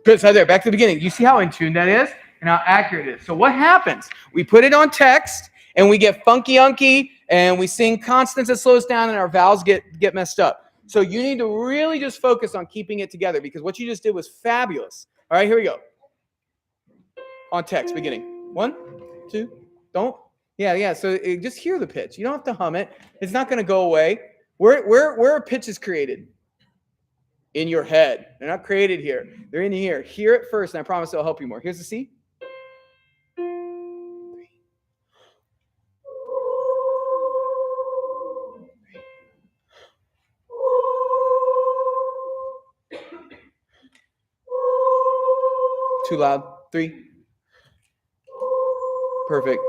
Good. So there, back to the beginning. You see how in tune that is and how accurate it is. So what happens? We put it on text, and we get funky-unky, and we sing constants that slows down, and our vowels get messed up. So you need to really just focus on keeping it together, because what you just did was fabulous. All right, here we go. On text, beginning. 1, 2, don't. Yeah. So just hear the pitch. You don't have to hum it. It's not going to go away. Where are pitches created? In your head. They're not created here. They're in here. Hear it first, and I promise it'll help you more. Here's the C. Too loud. 3. Perfect.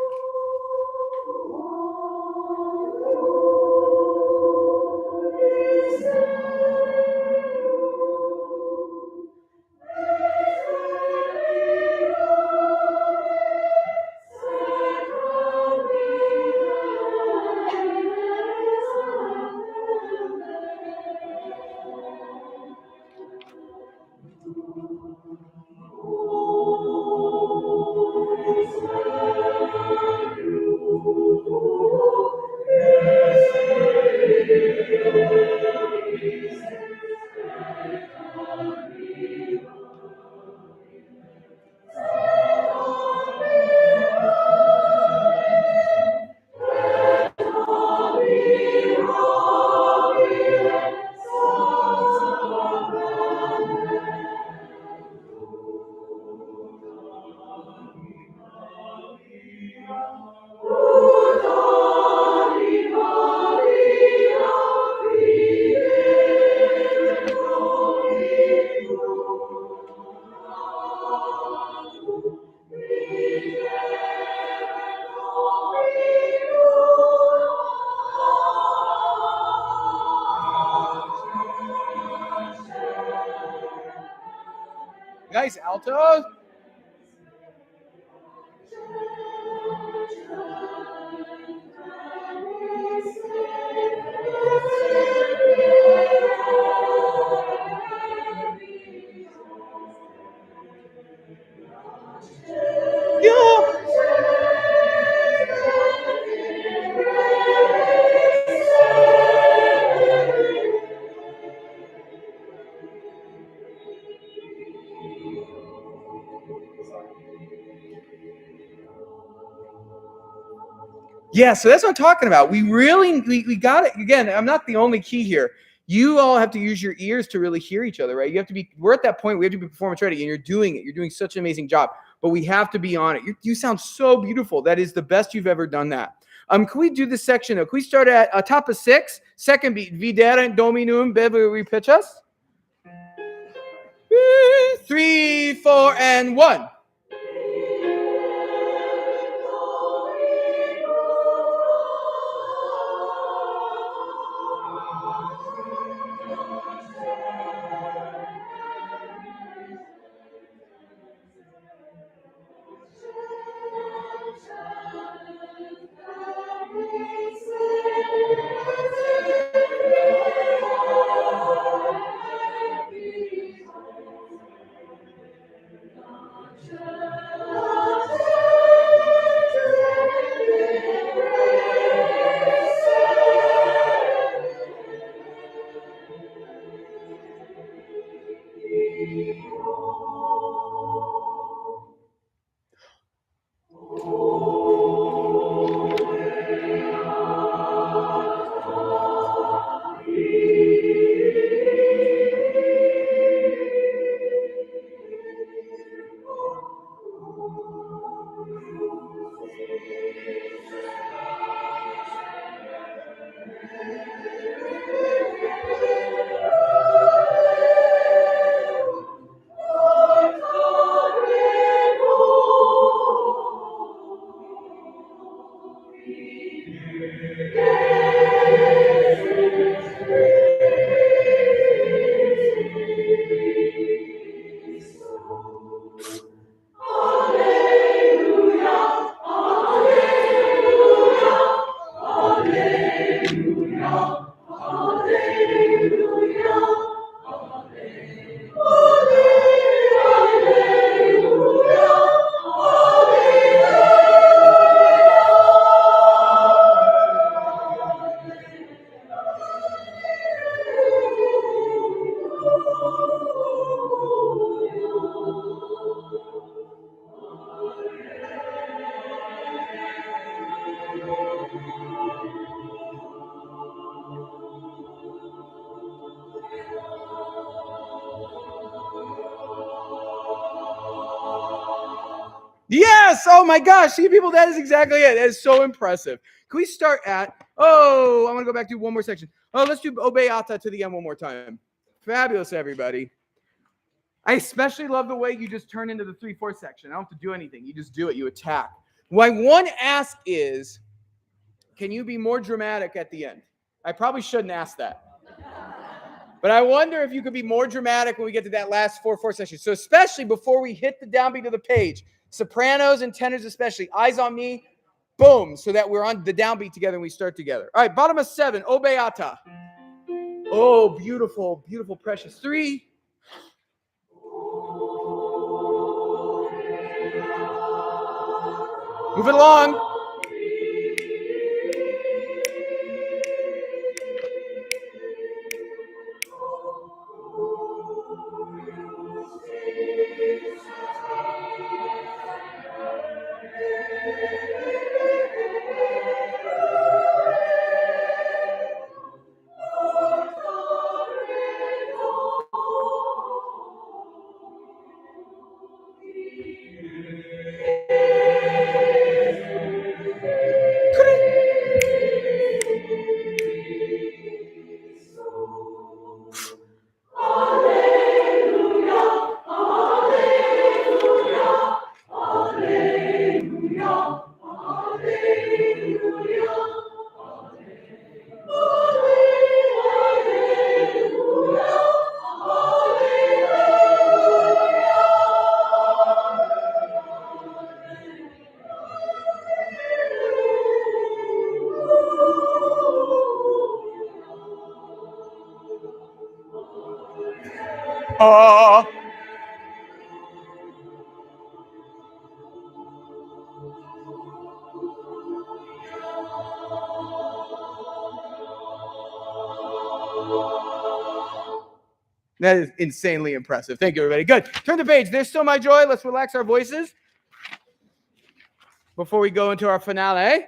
Nice, alto. Yeah, so that's what I'm talking about. We got it. Again, I'm not the only key here. You all have to use your ears to really hear each other, right? You have to be, we're at that point, we have to be performance ready, and you're doing it. You're doing such an amazing job, but we have to be on it. You sound so beautiful. That is the best you've ever done that. Can we do this section? Can we start at top of 6, second beat, Videre Dominum Beverly Pitchas? 3, 4, and 1. Yes! Oh my gosh, see people, that is exactly it. That is so impressive. Can we start at, I want to go back to one more section. Let's do Obeata to the end one more time. Fabulous, everybody. I especially love the way you just turn into the 3/4 section. I don't have to do anything. You just do it. You attack. My one ask is, can you be more dramatic at the end? I probably shouldn't ask that. But I wonder if you could be more dramatic when we get to that last 4/4 section. So especially before we hit the downbeat of the page, sopranos and tenors especially, eyes on me, boom, so that we're on the downbeat together and we start together. All right, bottom of 7, Obeata. Oh, beautiful, beautiful, precious. 3. Move it along. That is insanely impressive. Thank you, everybody. Good. Turn the page. There's still my joy. Let's relax our voices before we go into our finale.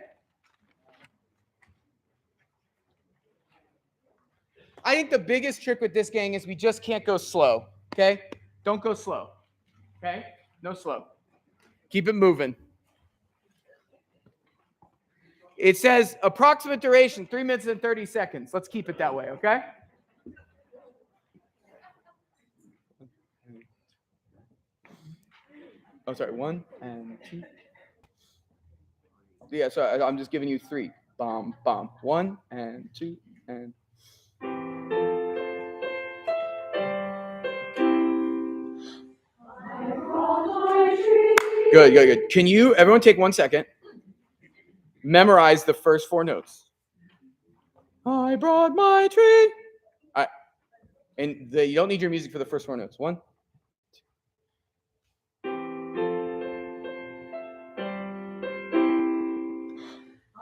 I think the biggest trick with this, gang, is we just can't go slow. Okay? Don't go slow. Okay? No slow. Keep it moving. It says approximate duration, 3 minutes and 30 seconds. Let's keep it that way, okay? Oh, sorry, 1 and 2. Yeah, sorry, I'm just giving you 3. Bomb, bomb. 1 and 2 and. Good, good, good. Can you, everyone take 1 second, memorize the first 4 notes. I brought my tree. All right. And you don't need your music for the first 4 notes. 1.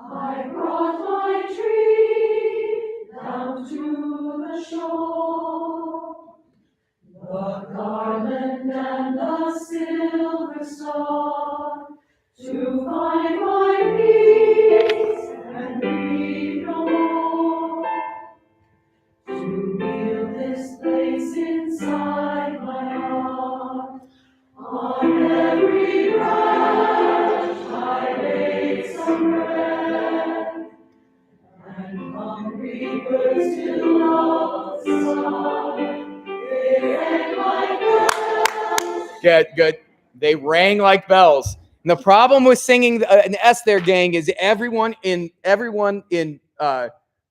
I brought my tree down to the shore, the garland and the silver star, to find my peace and grieve no more, to heal this place inside my heart. On every branch I laid some bread, and hungry birds till love sun, they rang like bells. Good, good. They rang like bells. And the problem with singing an S there, gang, is everyone in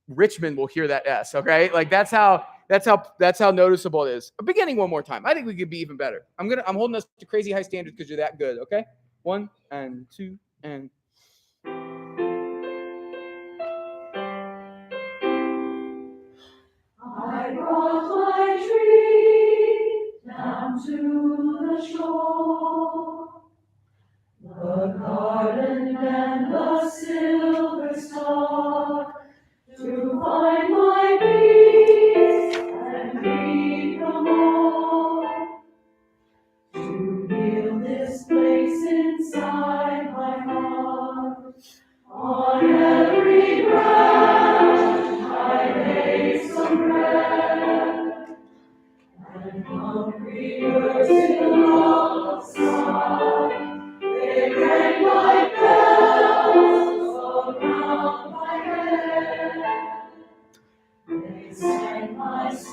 Richmond will hear that S. Okay, like that's how noticeable it is. Beginning one more time. I think we could be even better. I'm holding us to crazy high standards because you're that good. Okay, 1 and 2 and. I brought my tree down to the shore, the garden and the silver star, to find my peace and grieve no more, to heal this place inside my heart. On every branch I laid some bread, and hungry birds till love sun, they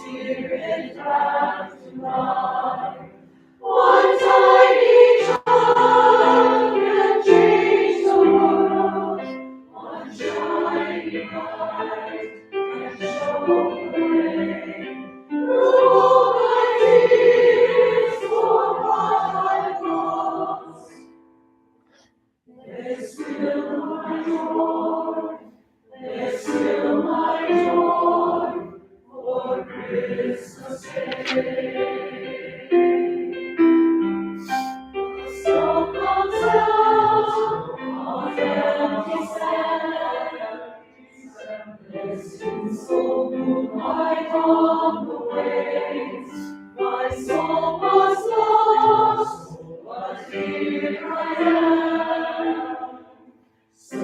spirit back to life. One tiny child can change the world. One shining light can show the way. Through all my tears for what I've lost, there's still my joy. There's still my joy for Christmas Day. The snow comes down on empty sands, blessings so moonlight on the waves. My soul was lost, but here I am. So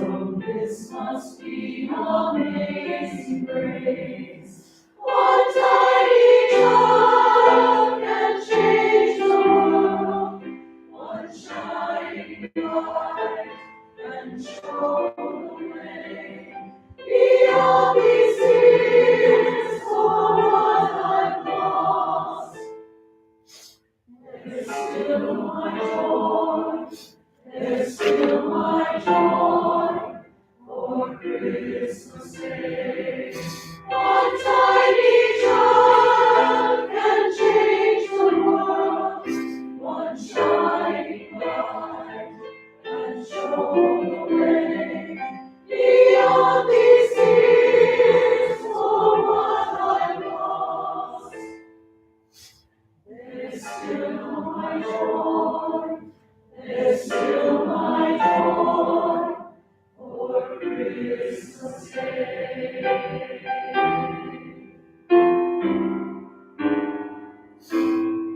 this must be amazing grace. One tiny child can change the world. One shining light can show the way. Beyond these tears for what I've lost, there's still my joy. There's still my joy for Christmas Day. One tiny child can change the world. One shining light can show the way. Beyond these tears for what I've lost, there's still my joy. There's still my joy for Christmas Day.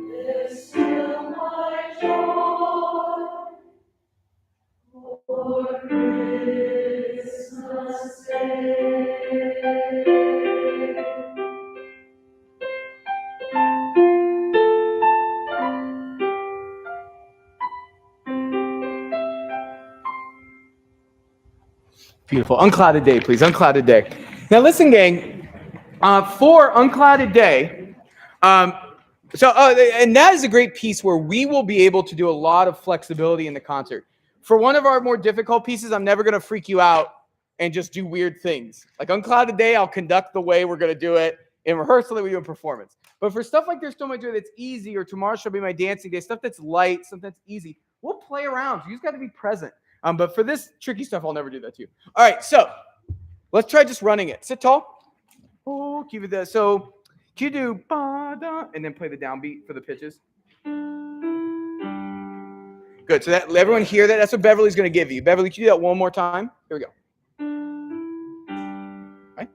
There's still my joy for Christmas Day. Beautiful. Unclouded Day, please. Unclouded Day. Now, listen, gang. For Unclouded Day, and that is a great piece where we will be able to do a lot of flexibility in the concert. For one of our more difficult pieces, I'm never going to freak you out and just do weird things. Like Unclouded Day, I'll conduct the way we're going to do it in rehearsal that we do in performance. But for stuff like There's So Much Joy that's easy, or Tomorrow Shall Be My Dancing Day, stuff that's light, stuff that's easy, we'll play around. So you just got to be present. But for this tricky stuff, I'll never do that to you. All right, so let's try just running it. Sit tall. Oh, keep it there. So can you do ba-da, and then play the downbeat for the pitches? Good. So that everyone hear that? That's what Beverly's going to give you. Beverly, can you do that one more time? Here we go. Right?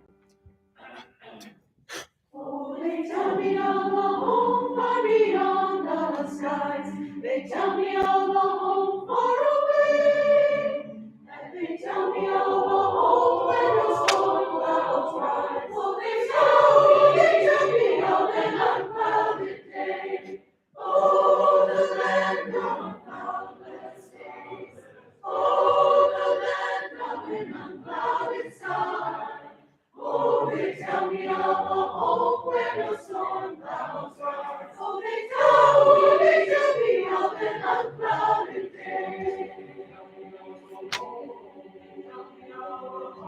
Oh, they tell me of a home far beyond the skies. They tell me of a home far away. And they tell me of a home where the storm clouds rise. Oh, they tell me of an unclouded day. Oh, the land of cloudless days. Oh, the land of an unclouded sky. Oh, they tell me of a hope where the storm clouds rise. Oh, they tell me of an unclouded day.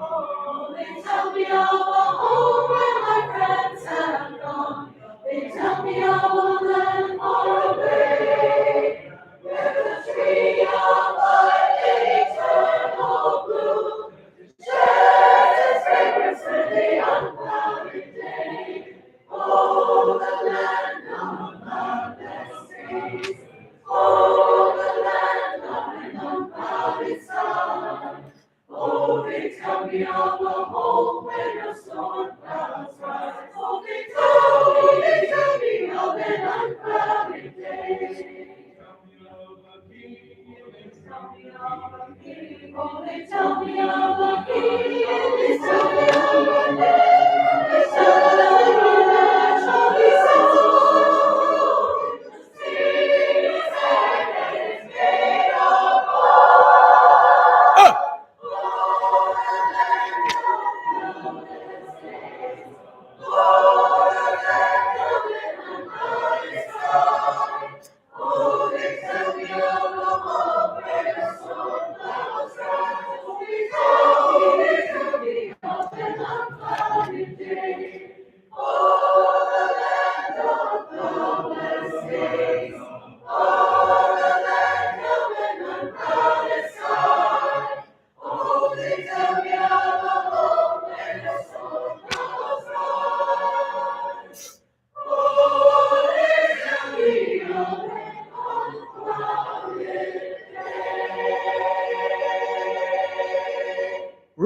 Oh, they tell me of a home where my friends have gone. They tell me of a land far away, where the tree of life in eternal bloom shares its fragrance with the unclouded day. Oh, the land of cloudless days. Oh, the land of an unclouded sky. Oh, they tell me of a home where the storm clouds rise. Oh, they tell me of an unclouded day. Tell me of a king. Tell me of a king. Oh, they tell me of a king. They tell me of a king. They tell me of a king that shall be sown. The seed is head and is made of gold.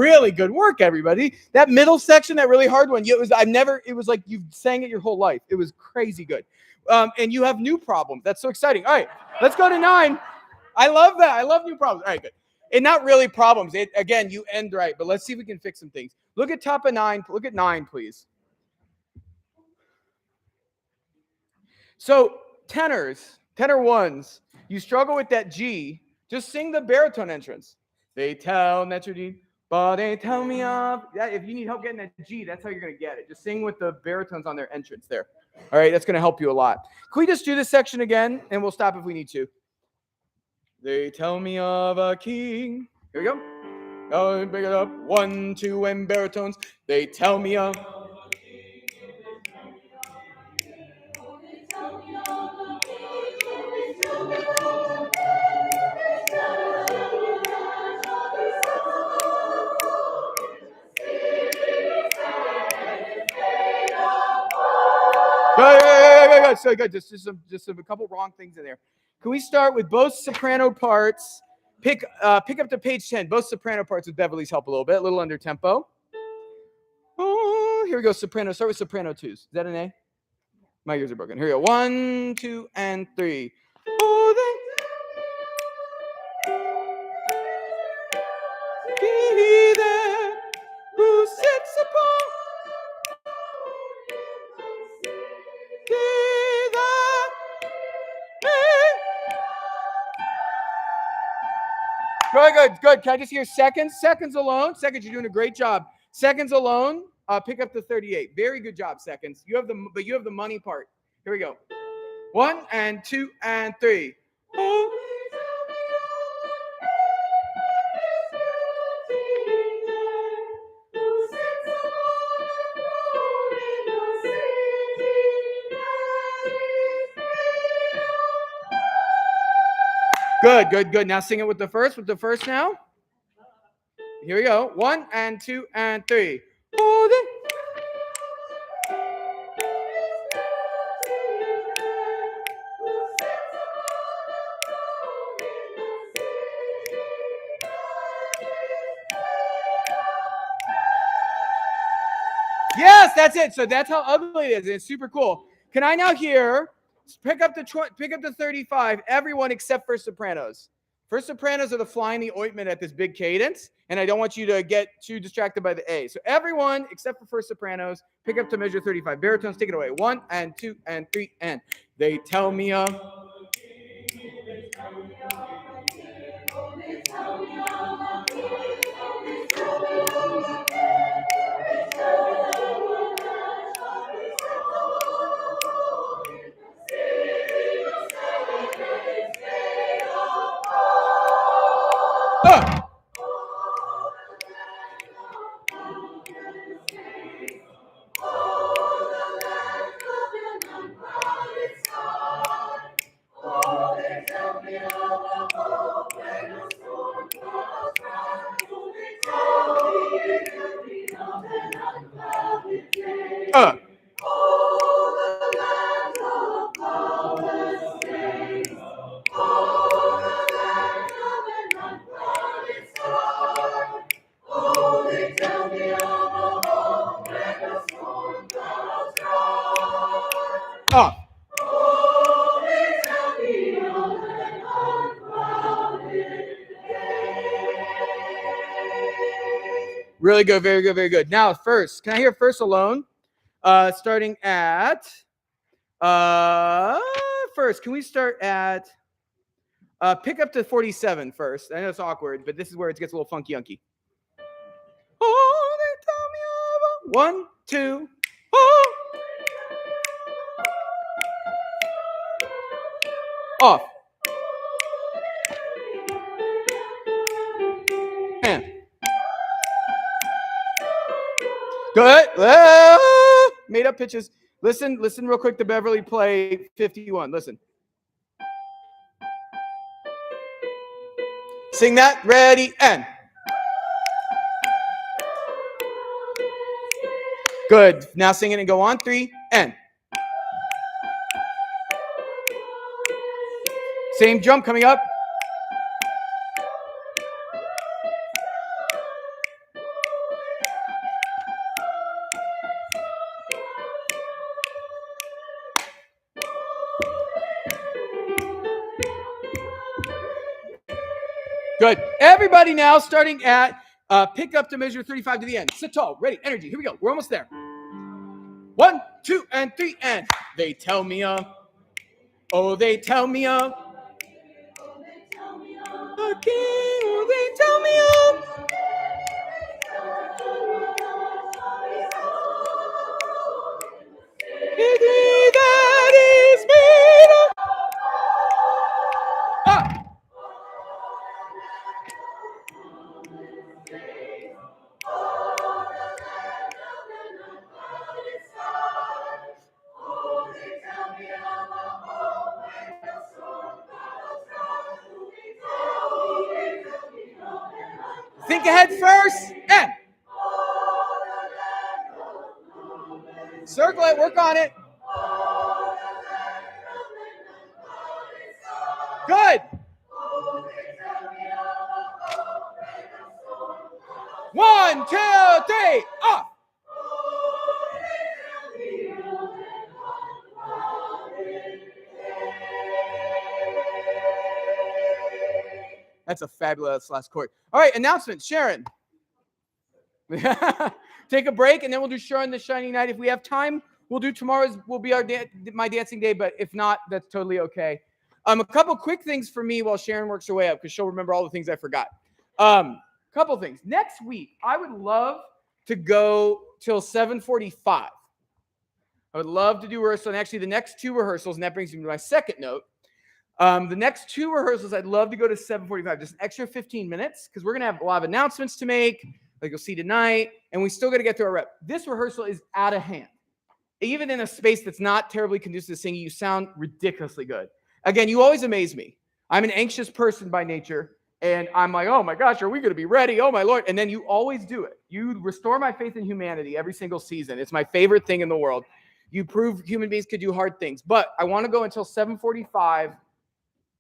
Really good work, everybody. That middle section, that really hard one, it was like you sang it your whole life. It was crazy good. And you have new problems. That's so exciting. All right, let's go to 9. I love that. I love new problems. All right, good. And not really problems. Again, you end right, but let's see if we can fix some things. Look at top of 9. Look at 9, please. So tenor ones, you struggle with that G. Just sing the baritone entrance. They tell G, but they tell me of. Yeah, if you need help getting that G, that's how you're gonna get it. Just sing with the baritones on their entrance there. All right, that's gonna help you a lot. Can we just do this section again, and we'll stop if we need to. They tell me of a king. Here we go. Oh, pick it up. 1, 2, and baritones. They tell me of. Good. So good. Just a couple wrong things in there. Can we start with both soprano parts? Pick up to page 10. Both soprano parts with Beverly's help a little under tempo. Oh, here we go. Soprano. Start with soprano 2s. Is that an A? My ears are broken. Here we go. 1, 2, and 3. Oh, he there who sits upon Good. Can I just hear seconds? Seconds alone. Seconds, you're doing a great job. Seconds alone. Pick up to 38. Very good job, seconds. You have the money part. Here we go. 1 and 2 and 3. Oh. Good. Now sing it with the first. With the first now. Here we go. 1 and 2 and 3. Yes, that's it. So that's how ugly it is. It's super cool. Can I now hear? Pick up to 35. Everyone except for sopranos. First sopranos are the fly in the ointment at this big cadence, and I don't want you to get too distracted by the A. So everyone except for first sopranos, pick up to measure 35. Baritones, take it away. 1 and 2 and 3 and. They tell me of. Really good, very good. Now, first, can I hear first alone? Starting at first, can we start at pick up to 47 first? I know it's awkward, but this is where it gets a little funky unky. Oh, they tell me 1, 2, oh. Off. And. Good. Made up pitches. Listen real quick to Beverly play 51. Listen. Sing that. Ready, and. Good. Now sing it and go on. 3, and. Same jump coming up. Good. Everybody now starting at pick up to measure 35 to the end. Sit tall. Ready. Energy. Here we go. We're almost there. 1, 2, and 3, and they tell me oh, they tell me again, oh, they tell me that is made up. Think ahead first, and circle it, work on it. Good. 1, 2, 3, off. That's a fabulous last chord. All right, announcements. Sharon. Take a break, and then we'll do Sharon the Shining Knight. If we have time, we'll do tomorrow's. Will be my dancing day. But if not, that's totally okay. A couple quick things for me while Sharon works her way up, because she'll remember all the things I forgot. Couple things. Next week, I would love to go till 7:45. I would love to do rehearsal, and actually the next 2 rehearsals, and that brings me to my second note. The next 2 rehearsals, I'd love to go to 7:45, just an extra 15 minutes, because we're going to have a lot of announcements to make, like you'll see tonight, and we still got to get through our rep. This rehearsal is out of hand. Even in a space that's not terribly conducive to singing, you sound ridiculously good. Again, you always amaze me. I'm an anxious person by nature, and I'm like, oh my gosh, are we going to be ready? Oh my Lord. And then you always do it. You restore my faith in humanity every single season. It's my favorite thing in the world. You prove human beings could do hard things. But I want to go until 7:45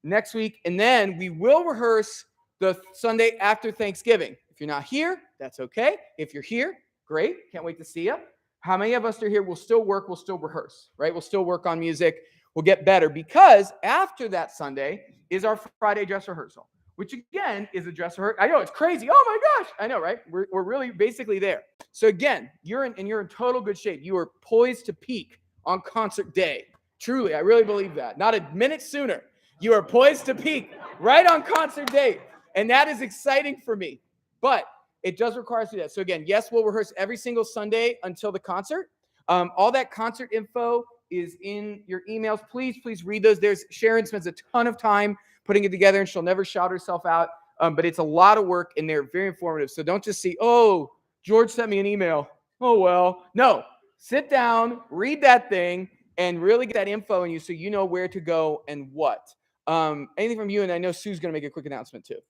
next week, and then we will rehearse the Sunday after Thanksgiving. If you're not here, that's okay. If you're here, great. Can't wait to see you. How many of us are here? We'll still work. We'll still rehearse, right? We'll still work on music. We'll get better, because after that Sunday is our Friday dress rehearsal, which again is a dress rehearsal. I know it's crazy. Oh my gosh. I know, right? We're really basically there. So again, you're in total good shape. You are poised to peak on concert day. Truly, I really believe that. Not a minute sooner. You are poised to peak right on concert day. And that is exciting for me. But it does require us to do that. So again, yes, we'll rehearse every single Sunday until the concert. All that concert info is in your emails. Please read those. Sharon spends a ton of time putting it together, and she'll never shout herself out. But it's a lot of work, and they're very informative. So don't just see, oh, George sent me an email. Oh, well. No, sit down, read that thing, and really get that info in you so you know where to go and what. Anything from you? And I know Sue's going to make a quick announcement too.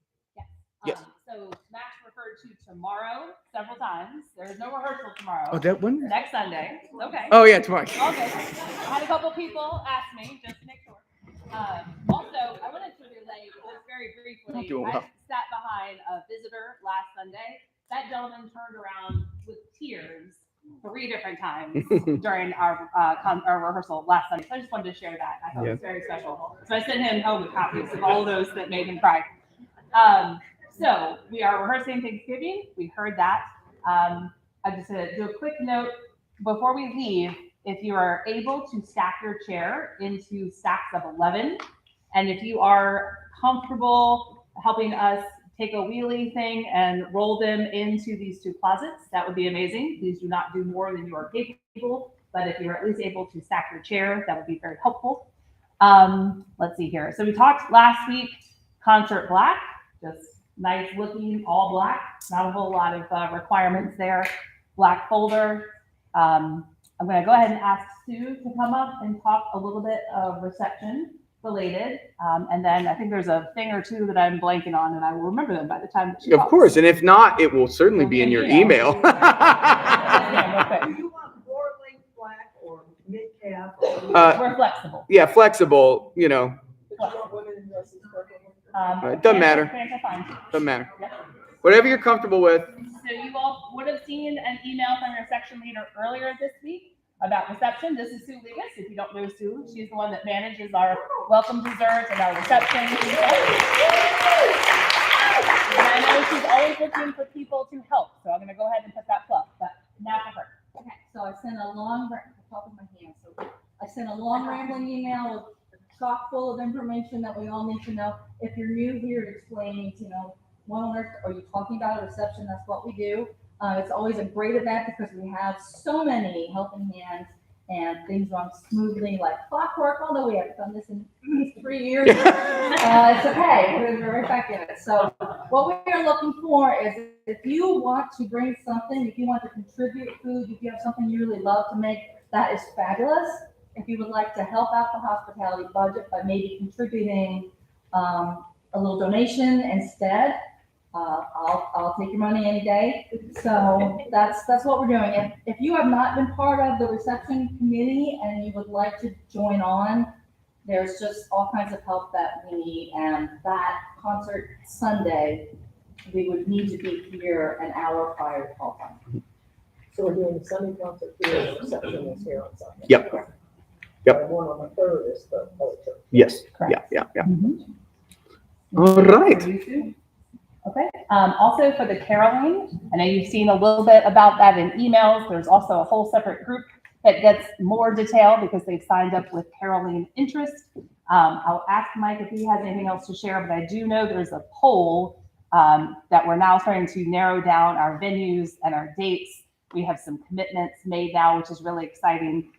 Yes. So Max referred to tomorrow several times. There's no rehearsal tomorrow. Oh, that one? Next Sunday. Okay. Oh, yeah, tomorrow. Okay. I had a couple people ask me just to make sure. Also, I wanted to relay just very briefly. Well. I sat behind a visitor last Sunday. That gentleman turned around with tears 3 different times during our rehearsal last Sunday. So I just wanted to share that. I thought it was very special. So I sent him home with copies of all those that made him cry. So we are rehearsing Thanksgiving. We heard that. I just want to do a quick note before we leave. If you are able to stack your chair into stacks of 11, and if you are comfortable helping us take a wheelie thing and roll them into these 2 closets, that would be amazing. Please do not do more than you are capable, but if you're at least able to stack your chair, that would be very helpful. Let's see here. So we talked last week, concert black, just nice looking, all black, not a whole lot of requirements there. Black folder. I'm going to go ahead and ask Sue to come up and talk a little bit of reception related. And then I think there's a thing or 2 that I'm blanking on, and I will remember them by the time that she talks. Of course. And if not, it will certainly be in your email. Okay. Do you want four-length black or mid-calf? We're flexible. Yeah, flexible, You want women in dresses purple? It doesn't matter. Pants are fine. Doesn't matter. Yep. Whatever you're comfortable with. So you all would have seen an email from your section leader earlier this week about reception. This is Sue Levis. If you don't know Sue, she's the one that manages our welcome desserts and our reception. I know she's always looking for people to help, so I'm gonna go ahead and put that plug, but now for her. Okay, so I sent a long, top of my hand, so I sent a long rambling email chock full of information that we all need to know. If you're new here, explaining, what on earth are you talking about at reception? That's what we do. It's always a great event because we have so many helping hands and things run smoothly like clockwork, although we haven't done this in 3 years. It's okay, we're right back in it. So what we are looking for is if you want to bring something, if you want to contribute food, if you have something you really love to make, that is fabulous. If you would like to help out the hospitality budget by maybe contributing a little donation instead, I'll take your money any day. So that's what we're doing. If you have not been part of the reception committee and you would like to join on, there's just all kinds of help that we need. And that concert Sunday, we would need to be here an hour prior to call time. So we're doing the Sunday concert here, and the reception is here on Sunday. Yep. Yep. And one on the 3rd is the other church. Yes. Correct. Yeah. Mhm. All right. Okay. Also for the caroling, I know you've seen a little bit about that in emails. There's also a whole separate group that gets more detail because they've signed up with caroling interest. I'll ask Mike if he has anything else to share, but I do know there's a poll that we're now starting to narrow down our venues and our dates. We have some commitments made now, which is really exciting.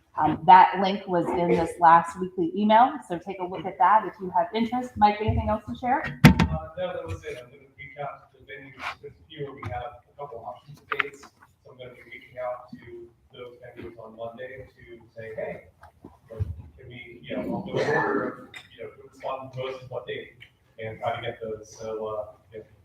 That link was in this last weekly email, so take a look at that if you have interest. Mike, anything else to share? No, that was it. I'm going to reach out to the venues. With here, we have a couple options of dates. So I'm going to be reaching out to those venues on Monday to say, hey, can we, I'll do an order of, who responded to most of what date and try to get those. So,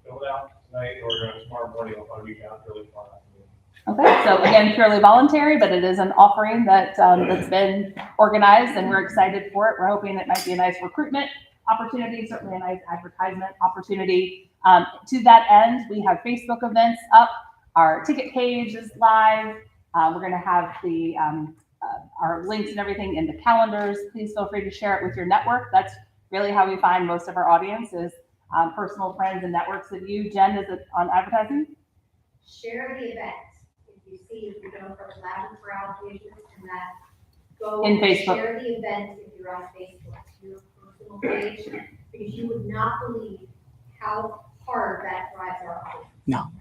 fill it out tonight or tomorrow morning. I'll probably reach out really far afternoon. Okay, so again, purely voluntary, but it is an offering that that's been organized, and we're excited for it. We're hoping it might be a nice recruitment opportunity, certainly a nice advertisement opportunity. To that end, we have Facebook events up. Our ticket page is live. We're going to have the our links and everything in the calendars. Please feel free to share it with your network. That's really how we find most of our audience is personal friends and networks of you. Jen, is it on advertising? Share the event. If you see, if you're going from loud crowd pages and that, go In and Facebook. share the event if you're on Facebook, your personal page, because you would not believe how hard that drives our audience.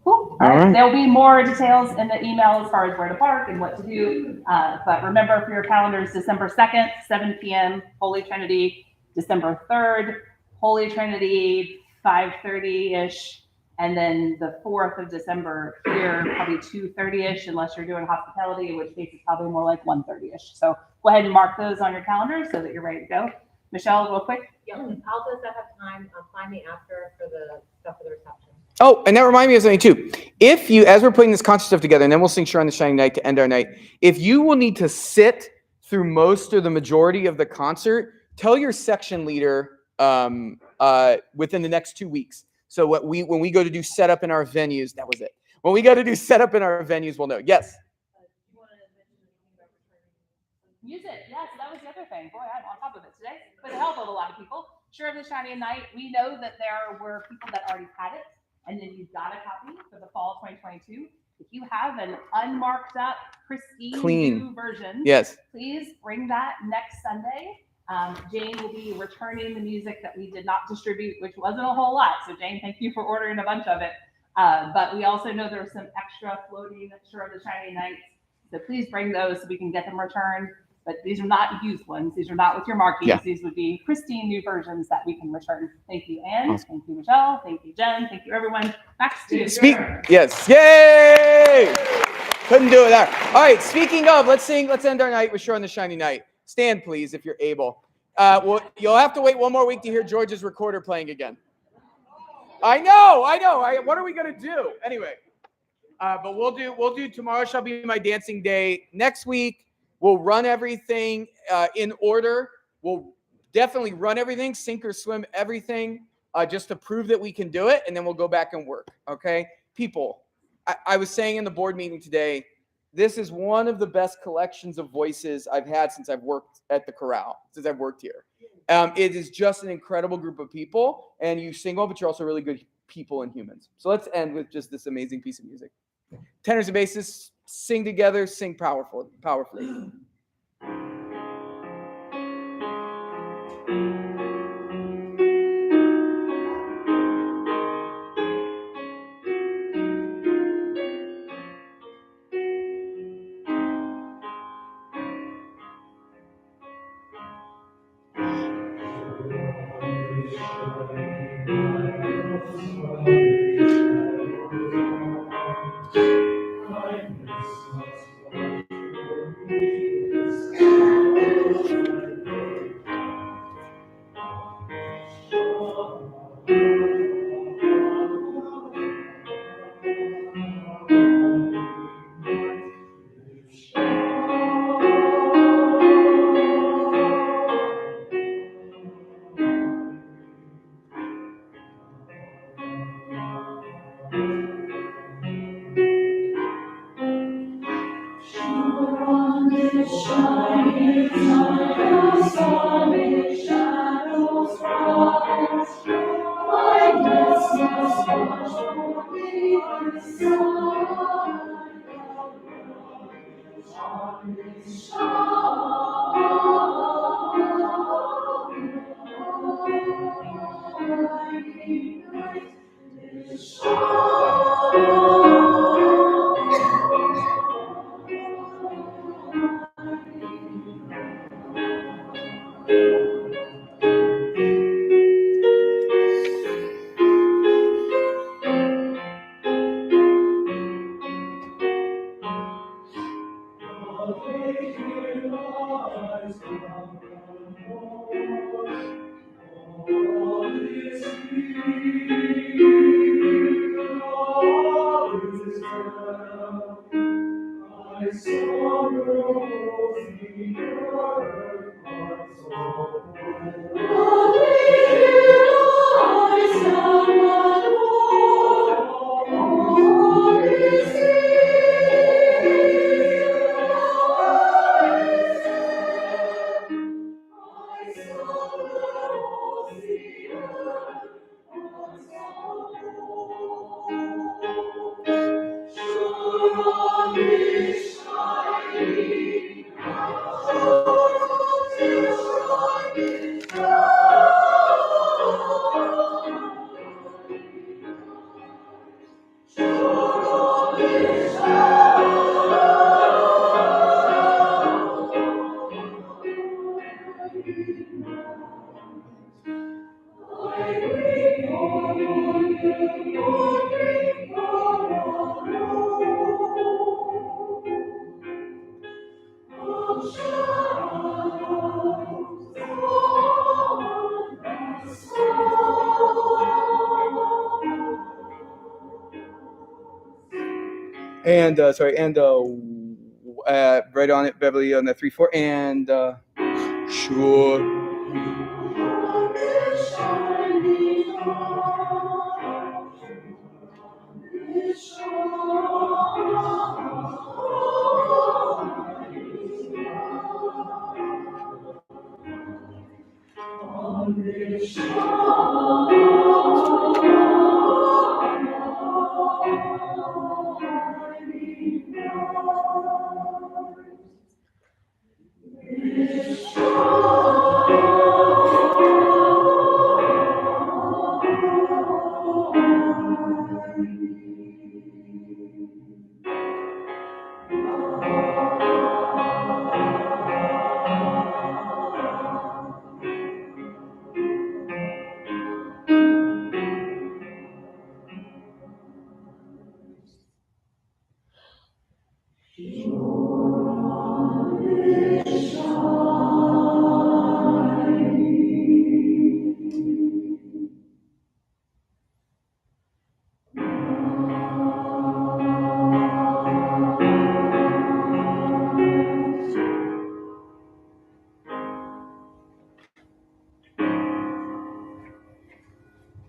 Cool. All right. There'll be more details in the email as far as where to park and what to do. But remember for your calendars, December 2nd, 7 p.m., Holy Trinity. December 3rd, Holy Trinity, 5:30-ish. And then the 4th of December here, probably 2:30-ish, unless you're doing hospitality, in which case it's probably more like 1:30-ish. So go ahead and mark those on your calendar so that you're ready to go. Michelle, real quick. Yeah, I'll just have time, find me after for the stuff for the reception. Oh, and that reminded me of something too. If you, as we're putting this concert stuff together, and then we'll sing Sure on the Shining Night to end our night, if you will need to sit through most or the majority of the concert, tell your section leader within the next 2 weeks. So when we go to do setup in our venues, that was it. When we go to do setup in our venues, we'll know. Yes? Music, yes, that was the other thing. Boy, I'm on top of it today. For the help of a lot of people. Sure of the Shining Night, we know that there were people that already had it, and then you got a copy for the fall 2022. If you have an unmarked up, pristine new version, yes, please bring that next Sunday. Jane will be returning the music that we did not distribute, which wasn't a whole lot. So Jane, thank you for ordering a bunch of it. But we also know there's some extra floating Sure of the Shining Nights. So please bring those so we can get them returned. But these are not used ones. These are not with your markings. Yeah. These would be pristine new versions that we can return. Thank you, Anne. Awesome. Thank you, Michelle. Thank you, Jen. Thank you, everyone. Back to you. Yes. Yay! Couldn't do it there. All right. Speaking of, let's end our night with Sure on the Shining Night. Stand, please, if you're able. Well, you'll have to wait one more week to hear George's recorder playing again. I know. What are we gonna do anyway? But we'll do. Tomorrow shall be my dancing day. Next week we'll run everything in order. We'll definitely run everything, sink or swim everything, just to prove that we can do it, and then we'll go back and work. Okay, people. I was saying in the board meeting today, this is one of the best collections of voices I've had since I've worked at the Corral, since I've worked here. It is just an incredible group of people, and you sing well, but you're also really good people and humans. So let's end with just this amazing piece of music. Tenors and basses, sing together, sing powerfully. And right on it, Beverly, on the 3/4, and sure.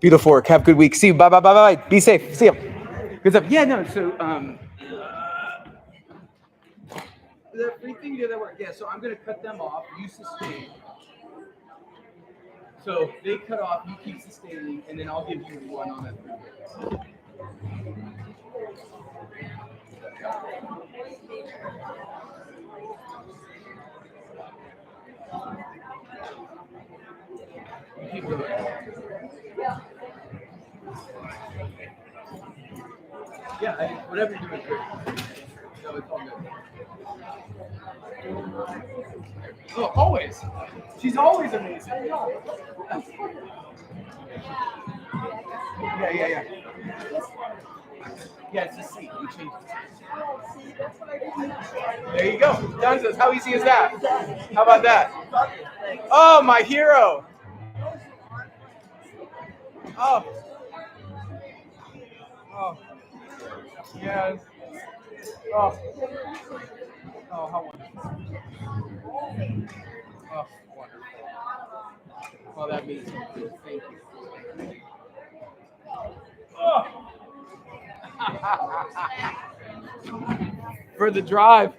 Beautiful. Have a good week. See you. Bye, bye, bye, bye. Be safe. See you. Good stuff. Yeah, no, so, the free thing, do that work. Yeah, so I'm going to cut them off. Use the stage. So they cut off, you keep sustaining, and then I'll give you one on that 3 minutes. You keep going. Yeah, whatever you're doing, great. No, it's all good. Oh, always. She's always amazing. Yeah. Yeah, it's a seat. We changed it. There you go. Done says, how easy is that? How about that? Oh, my hero. Oh. Oh. Yes. Oh. Oh, how wonderful. Oh, wonderful. Oh, that means something. Thank you. Oh. For the drive.